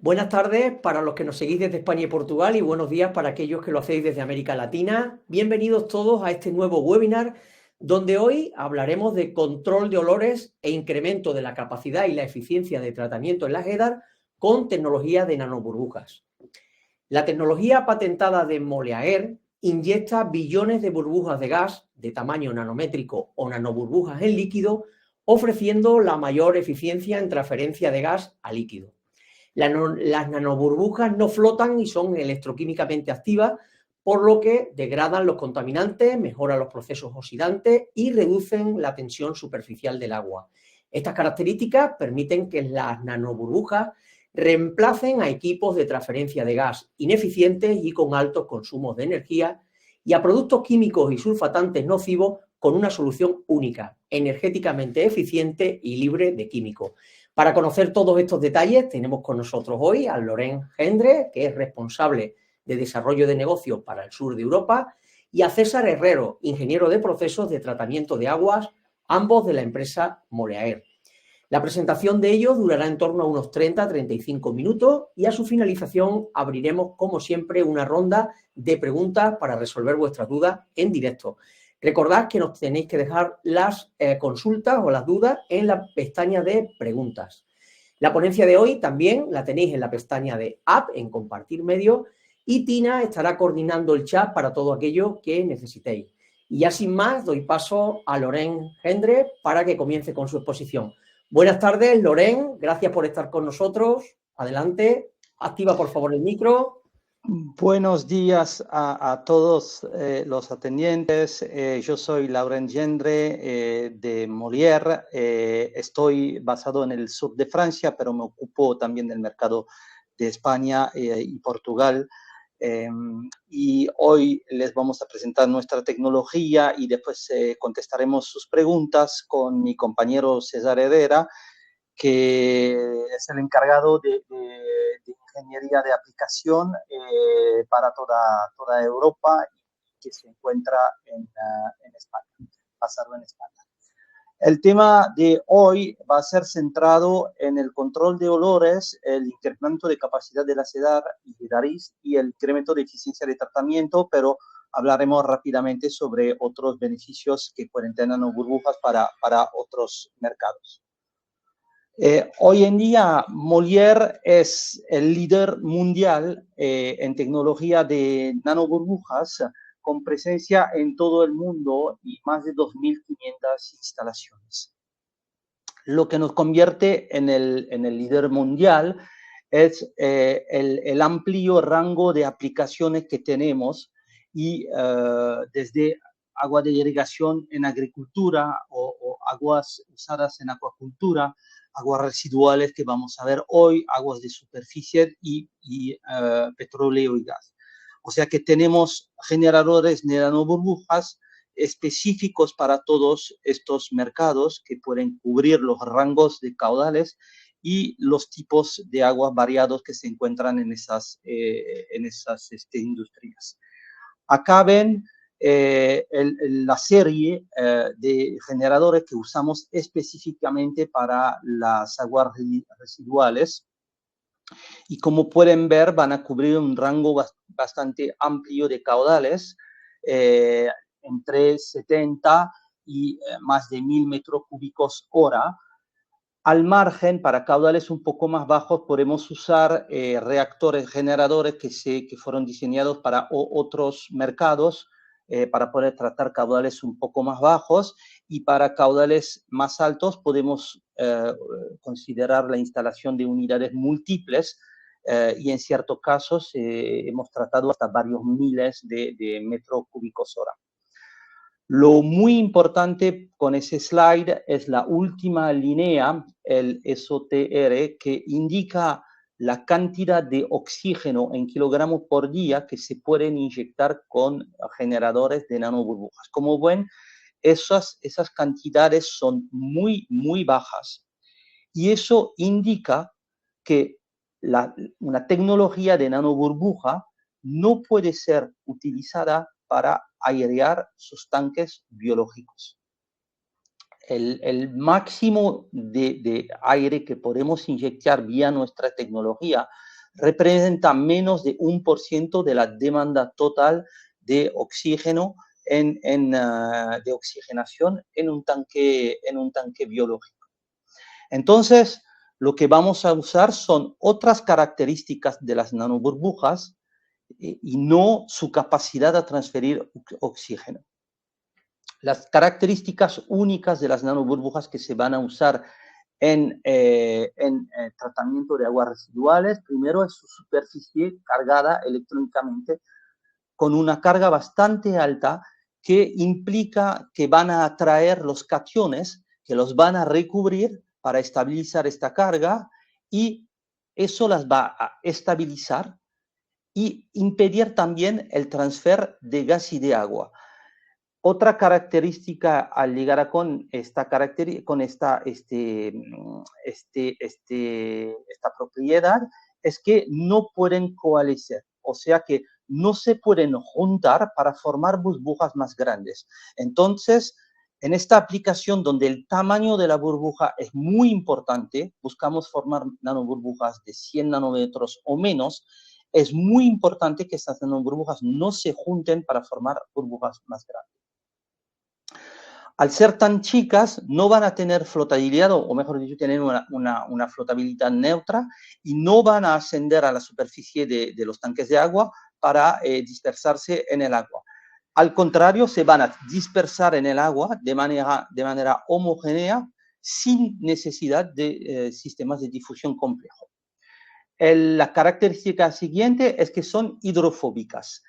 Buenas tardes para los que nos seguís desde España y Portugal y buenos días para aquellos que lo hacéis desde América Latina. Bienvenidos todos a este nuevo webinar donde hoy hablaremos de control de olores e incremento de la capacidad y la eficiencia de tratamiento en las EDAR con tecnología de nanoburbujas. La tecnología patentada de Moleaer inyecta billones de burbujas de gas de tamaño nanométrico o nanoburbujas en líquido, ofreciendo la mayor eficiencia en transferencia de gas a líquido. Las nanoburbujas no flotan y son electroquímicamente activas, por lo que degradan los contaminantes, mejoran los procesos oxidantes y reducen la tensión superficial del agua. Estas características permiten que las nanoburbujas reemplacen a equipos de transferencia de gas ineficientes y con altos consumos de energía y a productos químicos y sulfatantes nocivos con una solución única, energéticamente eficiente y libre de químicos. Para conocer todos estos detalles tenemos con nosotros hoy a Loren Gendre, que es responsable de desarrollo de negocios para el sur de Europa, y a César Herrero, ingeniero de procesos de tratamiento de aguas, ambos de la empresa Moleaer. La presentación de ellos durará en torno a unos 30-35 minutos y a su finalización abriremos, como siempre, una ronda de preguntas para resolver vuestras dudas en directo. Recordad que nos tenéis que dejar las consultas o las dudas en la pestaña de preguntas. La ponencia de hoy también la tenéis en la pestaña de App, en Compartir Medio, y Tina estará coordinando el chat para todo aquello que necesitéis. Y ya sin más, doy paso a Loren Gendre para que comience con su exposición. Buenas tardes, Loren, gracias por estar con nosotros. Adelante, activa por favor el micro. Buenos días a todos los atendientes. Yo soy Laurent Gendre de Moleaer. Estoy basado en el sur de Francia, pero me ocupo también del mercado de España y Portugal. Y hoy les vamos a presentar nuestra tecnología y después contestaremos sus preguntas con mi compañero César Herrera, que es el encargado de ingeniería de aplicación para toda Europa y que se encuentra en España, basado en España. El tema de hoy va a ser centrado en el control de olores, el incremento de capacidad de la EDAR y EDARIS y el incremento de eficiencia de tratamiento, pero hablaremos rápidamente sobre otros beneficios que pueden tener nanoburbujas para otros mercados. Hoy en día, Moleaer es el líder mundial en tecnología de nanoburbujas, con presencia en todo el mundo y más de 2.500 instalaciones. Lo que nos convierte en el líder mundial es el amplio rango de aplicaciones que tenemos y desde agua de irrigación en agricultura o aguas usadas en acuacultura, aguas residuales que vamos a ver hoy, aguas de superficie y petróleo y gas. O sea que tenemos generadores de nanoburbujas específicos para todos estos mercados que pueden cubrir los rangos de caudales y los tipos de aguas variados que se encuentran en esas industrias. Acá ven la serie de generadores que usamos específicamente para las aguas residuales y como pueden ver van a cubrir un rango bastante amplio de caudales, entre 70 y más de 1.000 metros cúbicos hora. Al margen, para caudales un poco más bajos, podemos usar reactores generadores que fueron diseñados para otros mercados, para poder tratar caudales un poco más bajos, y para caudales más altos podemos considerar la instalación de unidades múltiples, y en ciertos casos hemos tratado hasta varios miles de metros cúbicos hora. Lo muy importante con ese slide es la última línea, el SOTR, que indica la cantidad de oxígeno en kilogramos por día que se pueden inyectar con generadores de nanoburbujas. Como ven, esas cantidades son muy, muy bajas y eso indica que una tecnología de nanoburbuja no puede ser utilizada para airear sus tanques biológicos. El máximo de aire que podemos inyectar vía nuestra tecnología representa menos de 1% de la demanda total de oxígeno de oxigenación en un tanque biológico. Entonces, lo que vamos a usar son otras características de las nanoburbujas y no su capacidad de transferir oxígeno. Las características únicas de las nanoburbujas que se van a usar en tratamiento de aguas residuales, primero es su superficie cargada electrónicamente con una carga bastante alta que implica que van a atraer los cationes, que los van a recubrir para estabilizar esta carga y eso las va a estabilizar y impedir también el transfer de gas y de agua. Otra característica al llegar con esta propiedad es que no pueden coalescer, o sea que no se pueden juntar para formar burbujas más grandes. Entonces, en esta aplicación donde el tamaño de la burbuja es muy importante, buscamos formar nanoburbujas de 100 nanómetros o menos, es muy importante que estas nanoburbujas no se junten para formar burbujas más grandes. Al ser tan chicas, no van a tener flotabilidad, o mejor dicho, tienen una flotabilidad neutra y no van a ascender a la superficie de los tanques de agua para dispersarse en el agua. Al contrario, se van a dispersar en el agua de manera homogénea sin necesidad de sistemas de difusión complejos. La característica siguiente es que son hidrofóbicas.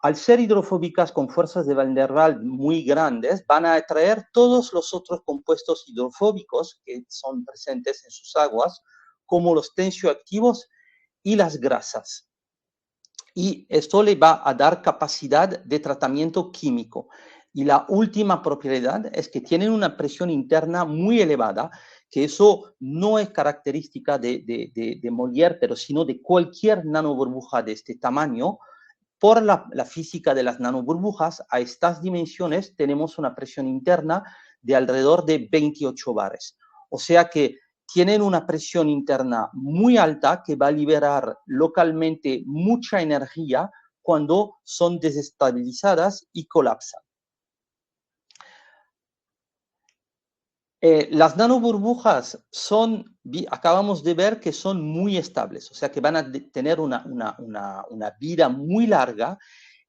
Al ser hidrofóbicas con fuerzas de Van der Waals muy grandes, van a atraer todos los otros compuestos hidrofóbicos que son presentes en sus aguas, como los tensioactivos y las grasas. Y esto le va a dar capacidad de tratamiento químico. Y la última propiedad es que tienen una presión interna muy elevada, que eso no es característica de Molière, pero sino de cualquier nanoburbuja de este tamaño. Por la física de las nanoburbujas, a estas dimensiones tenemos una presión interna de alrededor de 28 bares. O sea que tienen una presión interna muy alta que va a liberar localmente mucha energía cuando son desestabilizadas y colapsan. Las nanoburbujas acabamos de ver que son muy estables, o sea que van a tener una vida muy larga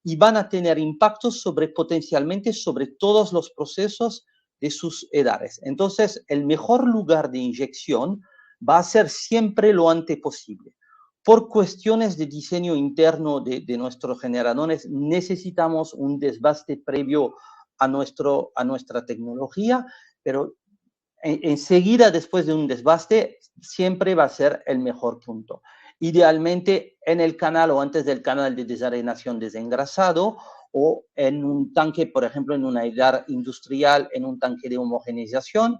y van a tener impactos potencialmente sobre todos los procesos de sus edades. Entonces, el mejor lugar de inyección va a ser siempre lo antes posible. Por cuestiones de diseño interno de nuestros generadores, necesitamos un desbaste previo a nuestra tecnología, pero enseguida después de un desbaste siempre va a ser el mejor punto. Idealmente en el canal o antes del canal de desarenación desengrasado o en un tanque, por ejemplo, en una hilar industrial, en un tanque de homogeneización.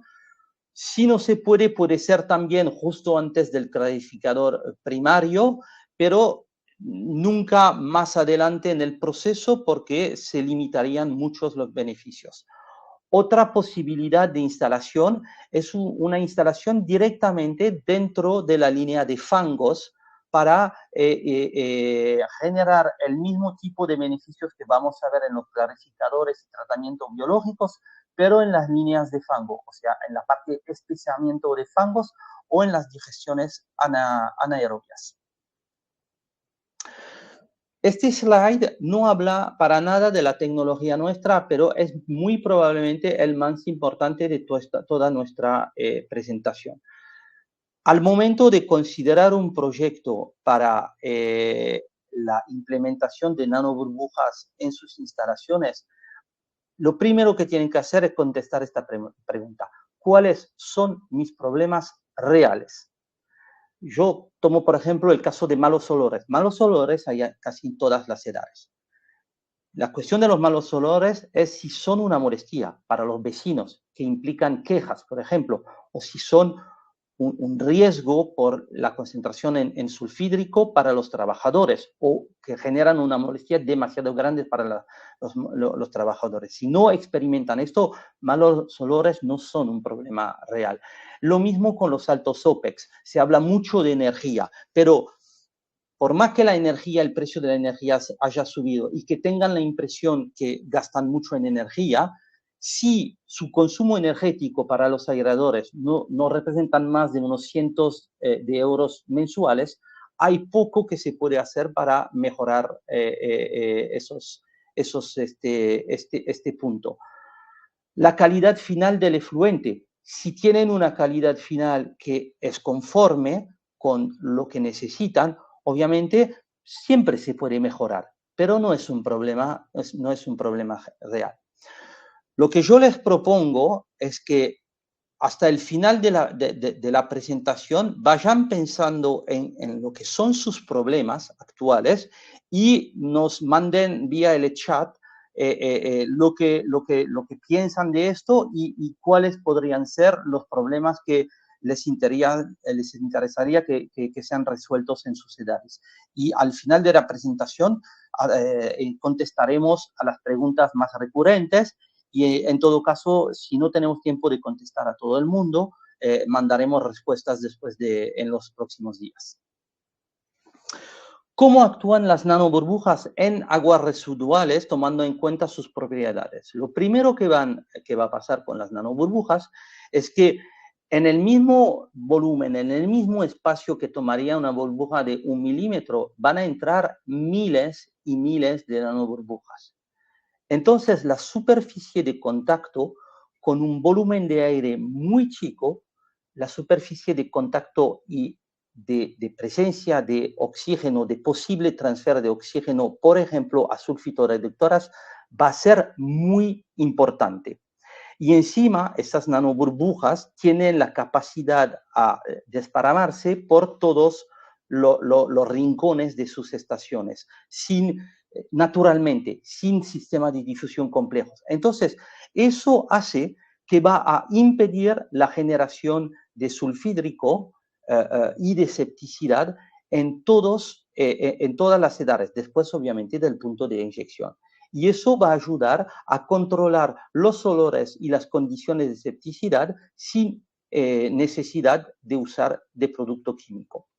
Si no se puede, puede ser también justo antes del clarificador primario, pero nunca más adelante en el proceso porque se limitarían muchos los beneficios. Otra posibilidad de instalación es una instalación directamente dentro de la línea de fangos para generar el mismo tipo de beneficios que vamos a ver en los clarificadores y tratamientos biológicos, pero en las líneas de fango, o sea, en la parte de especiamiento de fangos o en las digestiones anaerobias. Este slide no habla para nada de la tecnología nuestra, pero es muy probablemente el más importante de toda nuestra presentación. Al momento de considerar un proyecto para la implementación de nanoburbujas en sus instalaciones, lo primero que tienen que hacer es contestar esta pregunta. ¿Cuáles son mis problemas reales? Yo tomo, por ejemplo, el caso de malos olores. Malos olores hay casi en todas las edades. La cuestión de los malos olores es si son una molestia para los vecinos, que implican quejas, por ejemplo, o si son un riesgo por la concentración en sulfídrico para los trabajadores o que generan una molestia demasiado grande para los trabajadores. Si no experimentan esto, malos olores no son un problema real. Lo mismo con los altos OPEX. Se habla mucho de energía, pero por más que la energía, el precio de la energía haya subido y que tengan la impresión que gastan mucho en energía, si su consumo energético para los aireadores no representan más de unos cientos de euros mensuales, hay poco que se puede hacer para mejorar este punto. La calidad final del efluente. Si tienen una calidad final que es conforme con lo que necesitan, obviamente siempre se puede mejorar, pero no es un problema, no es un problema real. Lo que yo les propongo es que hasta el final de la presentación vayan pensando en lo que son sus problemas actuales y nos manden vía el chat lo que piensan de esto y cuáles podrían ser los problemas que les interesaría que sean resueltos en sus edades. Y al final de la presentación contestaremos a las preguntas más recurrentes. Y en todo caso, si no tenemos tiempo de contestar a todo el mundo, mandaremos respuestas después en los próximos días. ¿Cómo actúan las nanoburbujas en aguas residuales tomando en cuenta sus propiedades? Lo primero que va a pasar con las nanoburbujas es que en el mismo volumen, en el mismo espacio que tomaría una burbuja de 1 milímetro, van a entrar miles y miles de nanoburbujas. Entonces, la superficie de contacto con un volumen de aire muy chico, la superficie de contacto y de presencia de oxígeno, de posible transfer de oxígeno, por ejemplo, a sulfitoreductoras, va a ser muy importante. Y encima, estas nanoburbujas tienen la capacidad a desparramarse por todos los rincones de sus estaciones, naturalmente, sin sistema de difusión complejos. Entonces, eso hace que va a impedir la generación de sulfídrico y de septicidad en todas las edades, después obviamente del punto de inyección. Y eso va a ayudar a controlar los olores y las condiciones de septicidad sin necesidad de usar de producto químico.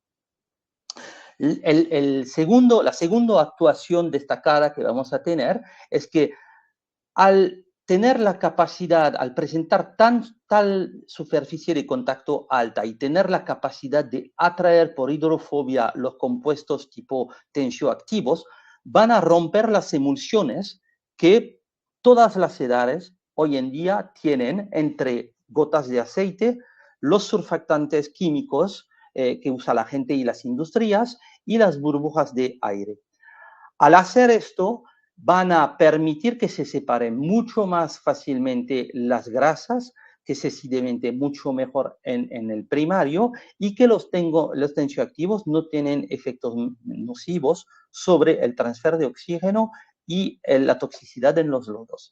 La segunda actuación destacada que vamos a tener es que al tener la capacidad, al presentar tal superficie de contacto alta y tener la capacidad de atraer por hidrofobia los compuestos tipo tensioactivos, van a romper las emulsiones que todas las edades hoy en día tienen entre gotas de aceite, los surfactantes químicos que usa la gente y las industrias y las burbujas de aire. Al hacer esto, van a permitir que se separen mucho más fácilmente las grasas, que se sedimenten mucho mejor en el primario y que los tensioactivos no tienen efectos nocivos sobre el transfer de oxígeno y la toxicidad en los lodos.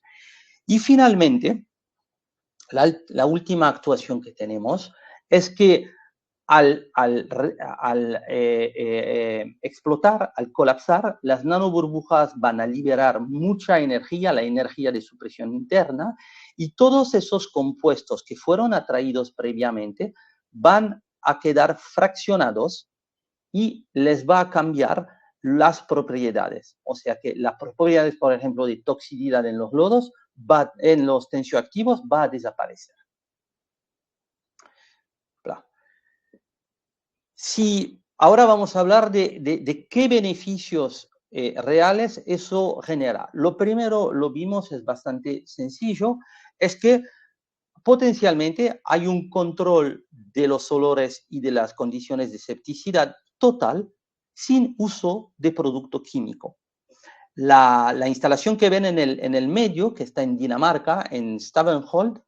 Y finalmente, la última actuación que tenemos es que al explotar, al colapsar, las nanoburbujas van a liberar mucha energía, la energía de su presión interna, y todos esos compuestos que fueron atraídos previamente van a quedar fraccionados y les va a cambiar las propiedades. O sea que las propiedades, por ejemplo, de toxicidad en los lodos, en los tensioactivos, va a desaparecer. Si ahora vamos a hablar de qué beneficios reales eso genera. Lo primero, lo vimos, es bastante sencillo, es que potencialmente hay un control de los olores y de las condiciones de septicidad total sin uso de producto químico. La instalación que ven en el medio, que está en Dinamarca, en Stavenholt,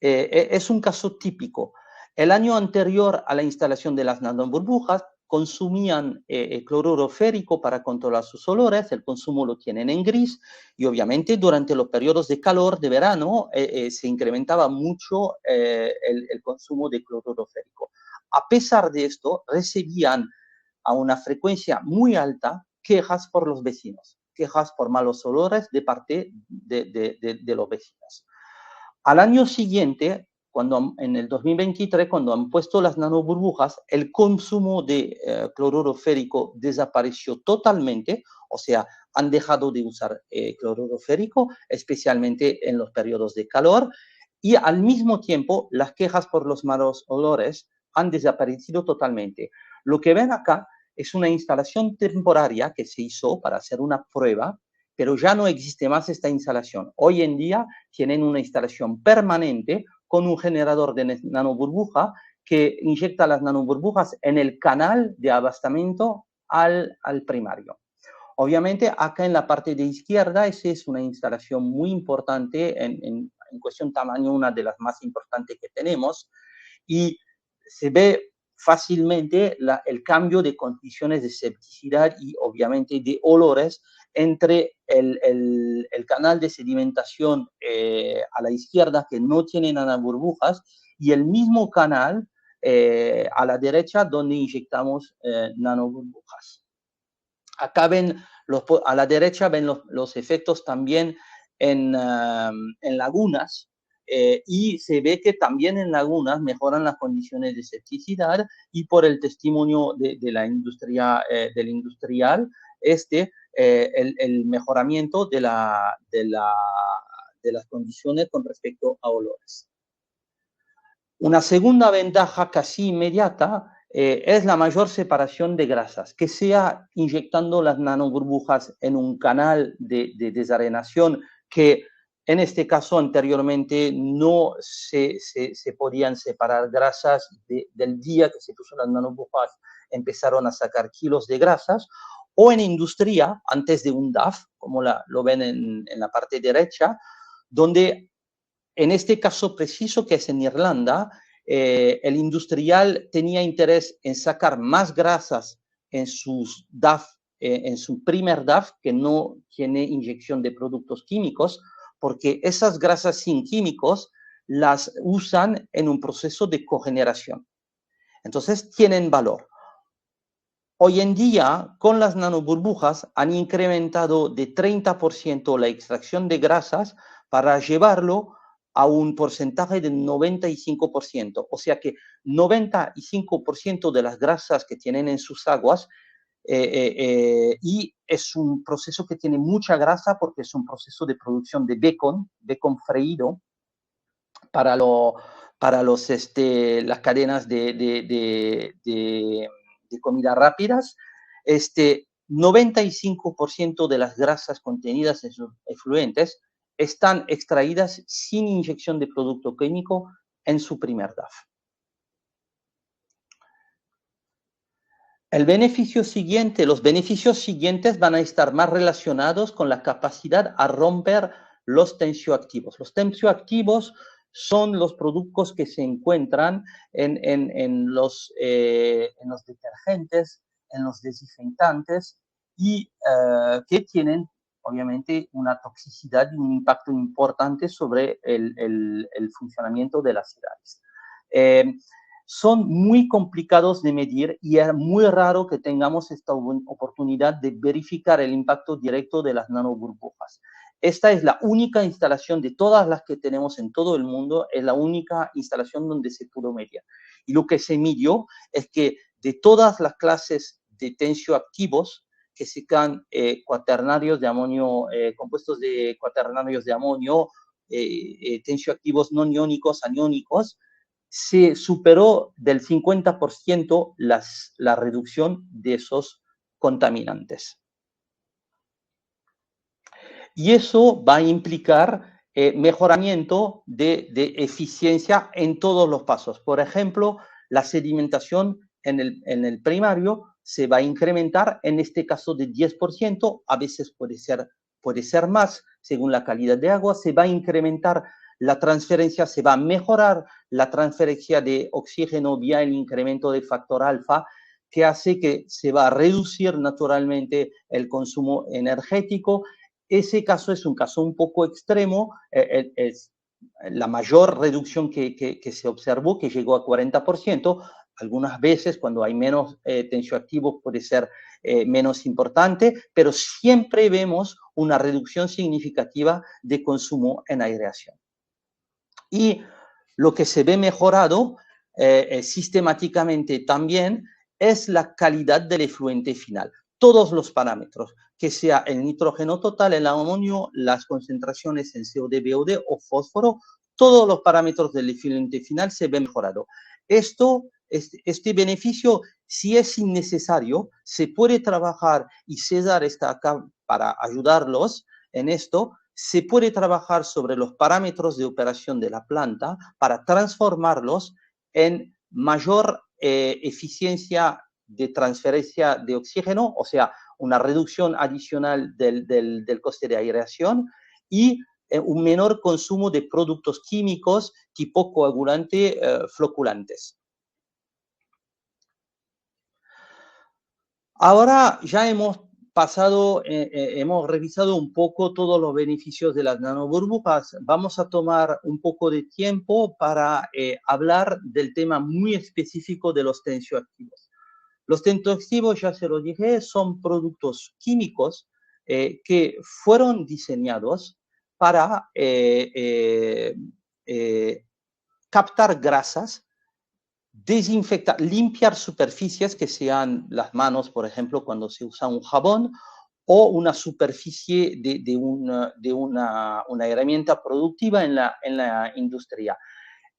es un caso típico. El año anterior a la instalación de las nanoburbujas, consumían cloruro férico para controlar sus olores, el consumo lo tienen en gris, y obviamente durante los periodos de calor de verano se incrementaba mucho el consumo de cloruro férico. A pesar de esto, recibían a una frecuencia muy alta quejas por los vecinos, quejas por malos olores de parte de los vecinos. Al año siguiente, en el 2023, cuando han puesto las nanoburbujas, el consumo de cloruro férico desapareció totalmente, o sea, han dejado de usar cloruro férico, especialmente en los periodos de calor, y al mismo tiempo las quejas por los malos olores han desaparecido totalmente. Lo que ven acá es una instalación temporaria que se hizo para hacer una prueba, pero ya no existe más esta instalación. Hoy en día tienen una instalación permanente con un generador de nanoburbuja que inyecta las nanoburbujas en el canal de abastamiento al primario. Obviamente, acá en la parte de izquierda, esa es una instalación muy importante, en cuestión tamaño, una de las más importantes que tenemos, y se ve fácilmente el cambio de condiciones de septicidad y obviamente de olores entre el canal de sedimentación a la izquierda, que no tiene nanoburbujas, y el mismo canal a la derecha, donde inyectamos nanoburbujas. Acá ven, a la derecha ven los efectos también en lagunas, y se ve que también en lagunas mejoran las condiciones de septicidad, y por el testimonio de la industria, del industrial, el mejoramiento de las condiciones con respecto a olores. Una segunda ventaja casi inmediata es la mayor separación de grasas, que sea inyectando las nanoburbujas en un canal de desarenación, que en este caso anteriormente no se podían separar grasas. Del día que se puso las nanoburbujas empezaron a sacar kilos de grasas, o en industria, antes de un DAF, como lo ven en la parte derecha, donde en este caso preciso, que es en Irlanda, el industrial tenía interés en sacar más grasas en sus DAF, en su primer DAF, que no tiene inyección de productos químicos, porque esas grasas sin químicos las usan en un proceso de cogeneración. Entonces tienen valor. Hoy en día, con las nanoburbujas, han incrementado de 30% la extracción de grasas para llevarlo a un porcentaje de 95%. O sea que 95% de las grasas que tienen en sus aguas, y es un proceso que tiene mucha grasa porque es un proceso de producción de bacon freído para las cadenas de comida rápidas. 95% de las grasas contenidas en sus efluentes están extraídas sin inyección de producto químico en su primer DAF. Los beneficios siguientes van a estar más relacionados con la capacidad a romper los tensioactivos. Los tensioactivos son los productos que se encuentran en los detergentes, en los desinfectantes, y que tienen obviamente una toxicidad y un impacto importante sobre el funcionamiento de las ciudades. Son muy complicados de medir y es muy raro que tengamos esta oportunidad de verificar el impacto directo de las nanoburbujas. Esta es la única instalación de todas las que tenemos en todo el mundo, es la única instalación donde se pudo medir. Y lo que se midió es que de todas las clases de tensioactivos que sean cuaternarios de amonio, compuestos de cuaternarios de amonio, tensioactivos no iónicos, aniónicos, se superó del 50% la reducción de esos contaminantes. Y eso va a implicar mejoramiento de eficiencia en todos los pasos. Por ejemplo, la sedimentación en el primario se va a incrementar, en este caso de 10%, a veces puede ser más, según la calidad de agua. Se va a incrementar la transferencia, se va a mejorar la transferencia de oxígeno vía el incremento del factor alfa, que hace que se va a reducir naturalmente el consumo energético. Ese caso es un caso un poco extremo, es la mayor reducción que se observó, que llegó a 40%. Algunas veces, cuando hay menos tensioactivos, puede ser menos importante, pero siempre vemos una reducción significativa de consumo en aireación. Y lo que se ve mejorado sistemáticamente también es la calidad del efluente final. Todos los parámetros, que sea el nitrógeno total, el amonio, las concentraciones en COD, BOD o fósforo, todos los parámetros del efluente final se ven mejorados. Este beneficio, si es innecesario, se puede trabajar, y César está acá para ayudarlos en esto, se puede trabajar sobre los parámetros de operación de la planta para transformarlos en mayor eficiencia de transferencia de oxígeno, o sea, una reducción adicional del coste de aireación y un menor consumo de productos químicos tipo coagulante floculantes. Ahora ya hemos hemos revisado un poco todos los beneficios de las nanoburbujas. Vamos a tomar un poco de tiempo para hablar del tema muy específico de los tensioactivos. Los tensioactivos, ya se lo dije, son productos químicos que fueron diseñados para captar grasas, desinfectar, limpiar superficies que sean las manos, por ejemplo, cuando se usa un jabón, o una superficie de una herramienta productiva en la industria.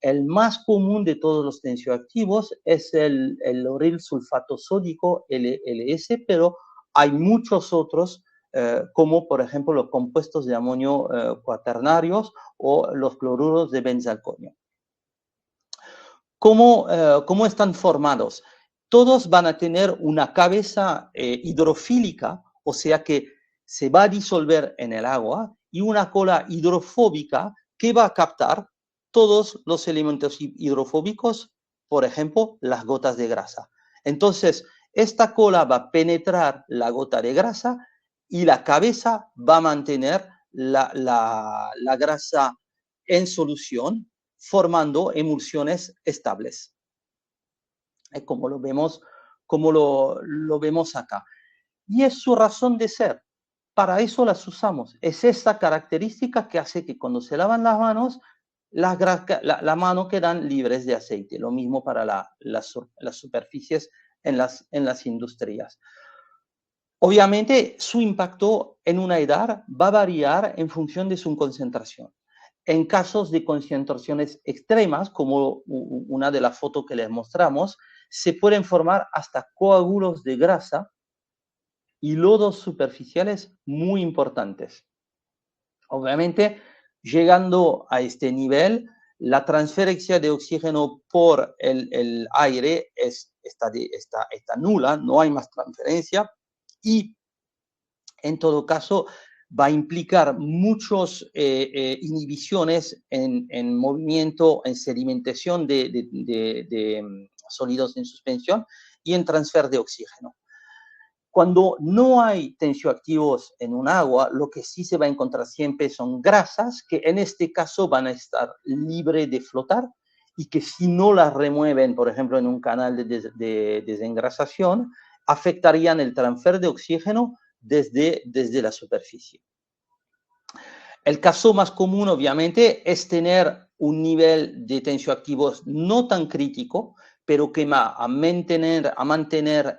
El más común de todos los tensioactivos es el lauryl sulfato sódico, LS, pero hay muchos otros, como por ejemplo los compuestos de amonio cuaternarios o los cloruros de benzalconio. ¿Cómo están formados? Todos van a tener una cabeza hidrofílica, o sea que se va a disolver en el agua, y una cola hidrofóbica que va a captar todos los elementos hidrofóbicos, por ejemplo, las gotas de grasa. Entonces, esta cola va a penetrar la gota de grasa y la cabeza va a mantener la grasa en solución, formando emulsiones estables, como lo vemos, lo vemos acá. Y es su razón de ser. Para eso las usamos. Es esta característica que hace que cuando se lavan las manos, la mano quedan libres de aceite. Lo mismo para las superficies en las industrias. Obviamente, su impacto en una edad va a variar en función de su concentración. En casos de concentraciones extremas, como una de las fotos que les mostramos, se pueden formar hasta coágulos de grasa y lodos superficiales muy importantes. Obviamente, llegando a este nivel, la transferencia de oxígeno por el aire está nula, no hay más transferencia, y en todo caso va a implicar muchas inhibiciones en movimiento, en sedimentación de sólidos en suspensión y en transfer de oxígeno. Cuando no hay tensioactivos en un agua, lo que sí se va a encontrar siempre son grasas que en este caso van a estar libres de flotar y que si no las remueven, por ejemplo, en un canal de desengrasación, afectarían el transfer de oxígeno desde la superficie. El caso más común, obviamente, es tener un nivel de tensioactivos no tan crítico, pero que va a mantener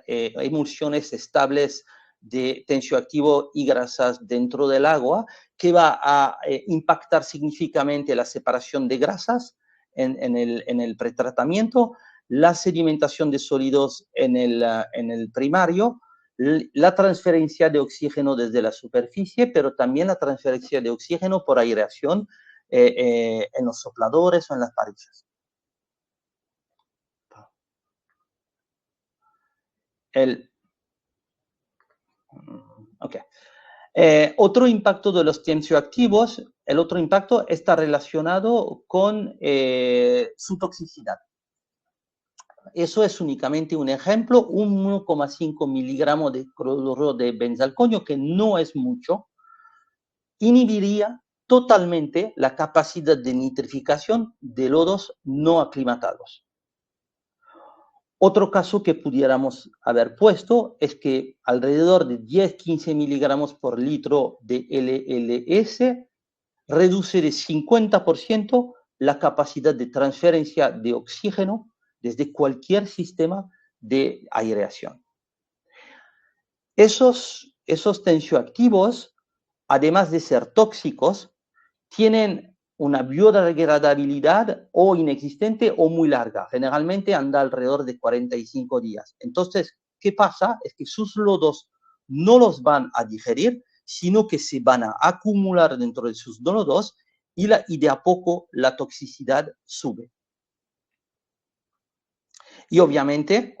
emulsiones estables de tensioactivo y grasas dentro del agua, que va a impactar significativamente la separación de grasas en el pretratamiento, la sedimentación de sólidos en el primario, la transferencia de oxígeno desde la superficie, pero también la transferencia de oxígeno por aireación en los sopladores o en las parrillas. Okay. Otro impacto de los tensioactivos, el otro impacto está relacionado con su toxicidad. Eso es únicamente un ejemplo, 1,5 miligramos de cloruro de benzalconio, que no es mucho, inhibiría totalmente la capacidad de nitrificación de lodos no aclimatados. Otro caso que pudiéramos haber puesto es que alrededor de 10-15 miligramos por litro de LLS reduce de 50% la capacidad de transferencia de oxígeno desde cualquier sistema de aireación. Esos tensioactivos, además de ser tóxicos, tienen una biodegradabilidad o inexistente o muy larga. Generalmente anda alrededor de 45 días. Entonces, ¿qué pasa? Es que sus lodos no los van a digerir, sino que se van a acumular dentro de sus lodos y de a poco la toxicidad sube. Y obviamente,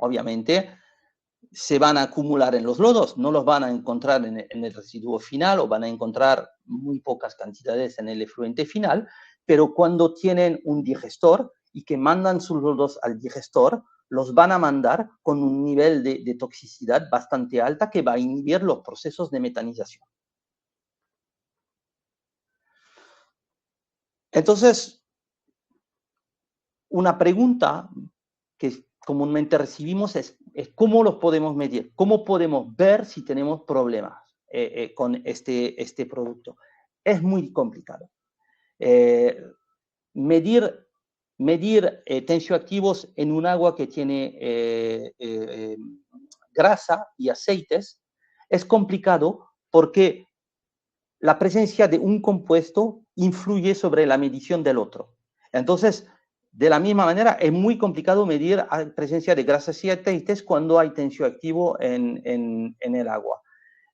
se van a acumular en los lodos, no los van a encontrar en el residuo final o van a encontrar muy pocas cantidades en el efluente final, pero cuando tienen un digestor y que mandan sus lodos al digestor, los van a mandar con un nivel de toxicidad bastante alta que va a inhibir los procesos de metanización. Entonces, una pregunta que comúnmente recibimos es ¿cómo los podemos medir? ¿Cómo podemos ver si tenemos problemas con este producto? Es muy complicado. Medir tensioactivos en un agua que tiene grasa y aceites es complicado porque la presencia de un compuesto influye sobre la medición del otro. Entonces, de la misma manera, es muy complicado medir la presencia de grasas y aceites cuando hay tensioactivo en el agua.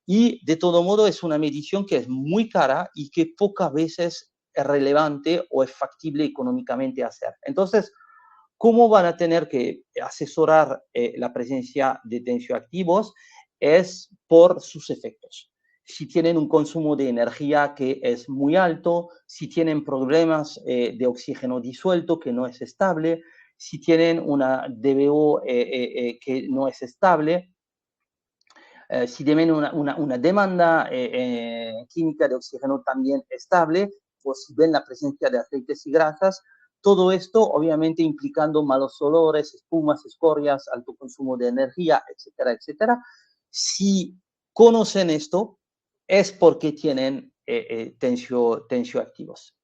Y de todo modo es una medición que es muy cara y que pocas veces es relevante o es factible económicamente hacer. Entonces, ¿cómo van a tener que asesorar la presencia de tensioactivos? Es por sus efectos. Si tienen un consumo de energía que es muy alto, si tienen problemas de oxígeno disuelto que no es estable, si tienen una DBO que no es estable, si tienen una demanda química de oxígeno también estable, o si ven la presencia de aceites y grasas, todo esto obviamente implicando malos olores, espumas, escorias, alto consumo de energía, etcétera, etcétera. Si conocen esto, es porque tienen tensioactivos.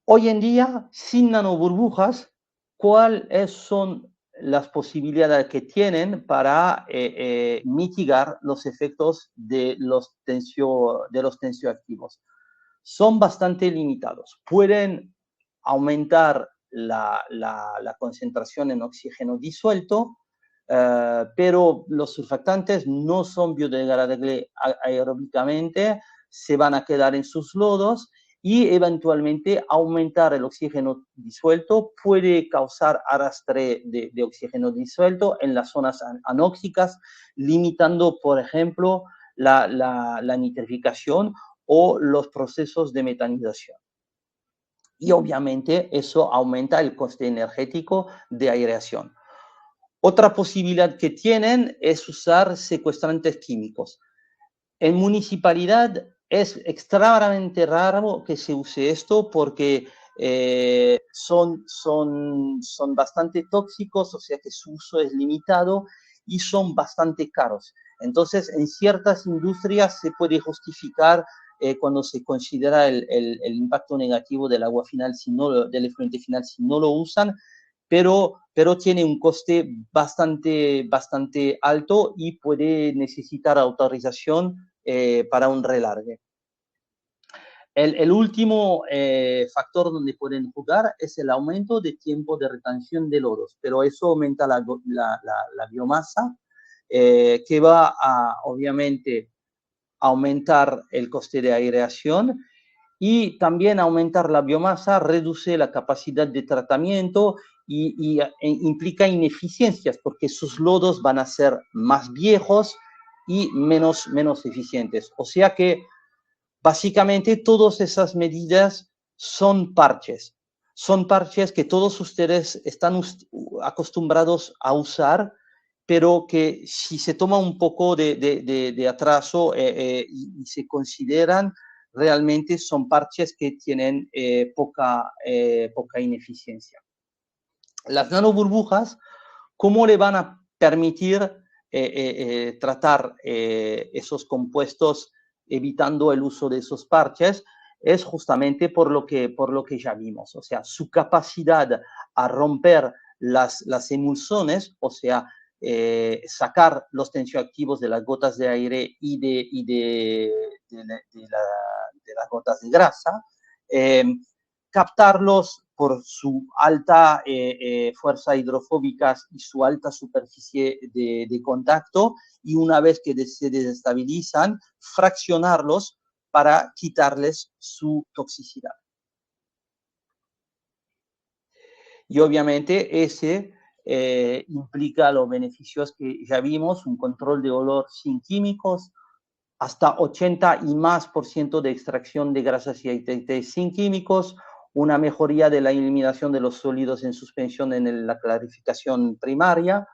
Hoy en día, sin nanoburbujas, ¿cuáles son las posibilidades que tienen para mitigar los efectos de los tensioactivos? Son bastante limitados. Pueden aumentar la concentración en oxígeno disuelto, pero los surfactantes no son biodegradables aeróbicamente, se van a quedar en sus lodos y eventualmente aumentar el oxígeno disuelto puede causar arrastre de oxígeno disuelto en las zonas anóxicas, limitando, por ejemplo, la nitrificación o los procesos de metanización. Y obviamente eso aumenta el coste energético de aireación. Otra posibilidad que tienen es usar secuestrantes químicos. En municipalidad es extremadamente raro que se use esto porque son bastante tóxicos, o sea que su uso es limitado y son bastante caros. Entonces, en ciertas industrias se puede justificar cuando se considera el impacto negativo del agua final, del efluente final, si no lo usan, pero tiene un coste bastante alto y puede necesitar autorización para un relargue. El último factor donde pueden jugar es el aumento de tiempo de retención de lodos, pero eso aumenta la biomasa, que va a, obviamente, aumentar el coste de aireación y también aumentar la biomasa reduce la capacidad de tratamiento y implica ineficiencias porque sus lodos van a ser más viejos y menos eficientes. O sea que básicamente todas esas medidas son parches que todos ustedes están acostumbrados a usar, pero que si se toma un poco de atraso y se consideran, realmente son parches que tienen poca ineficiencia. Las nanoburbujas, ¿cómo le van a permitir tratar esos compuestos evitando el uso de esos parches? es justamente por lo que ya vimos, o sea, su capacidad a romper las emulsiones, o sea, sacar los tensioactivos de las gotas de aire y de las gotas de grasa, captarlos por su alta fuerza hidrofóbica y su alta superficie de contacto, y una vez que se desestabilizan, fraccionarlos para quitarles su toxicidad. Y obviamente ese implica los beneficios que ya vimos: un control de olor sin químicos, hasta 80 y más % de extracción de grasas y aceites sin químicos, una mejoría de la eliminación de los sólidos en suspensión en la clarificación primaria,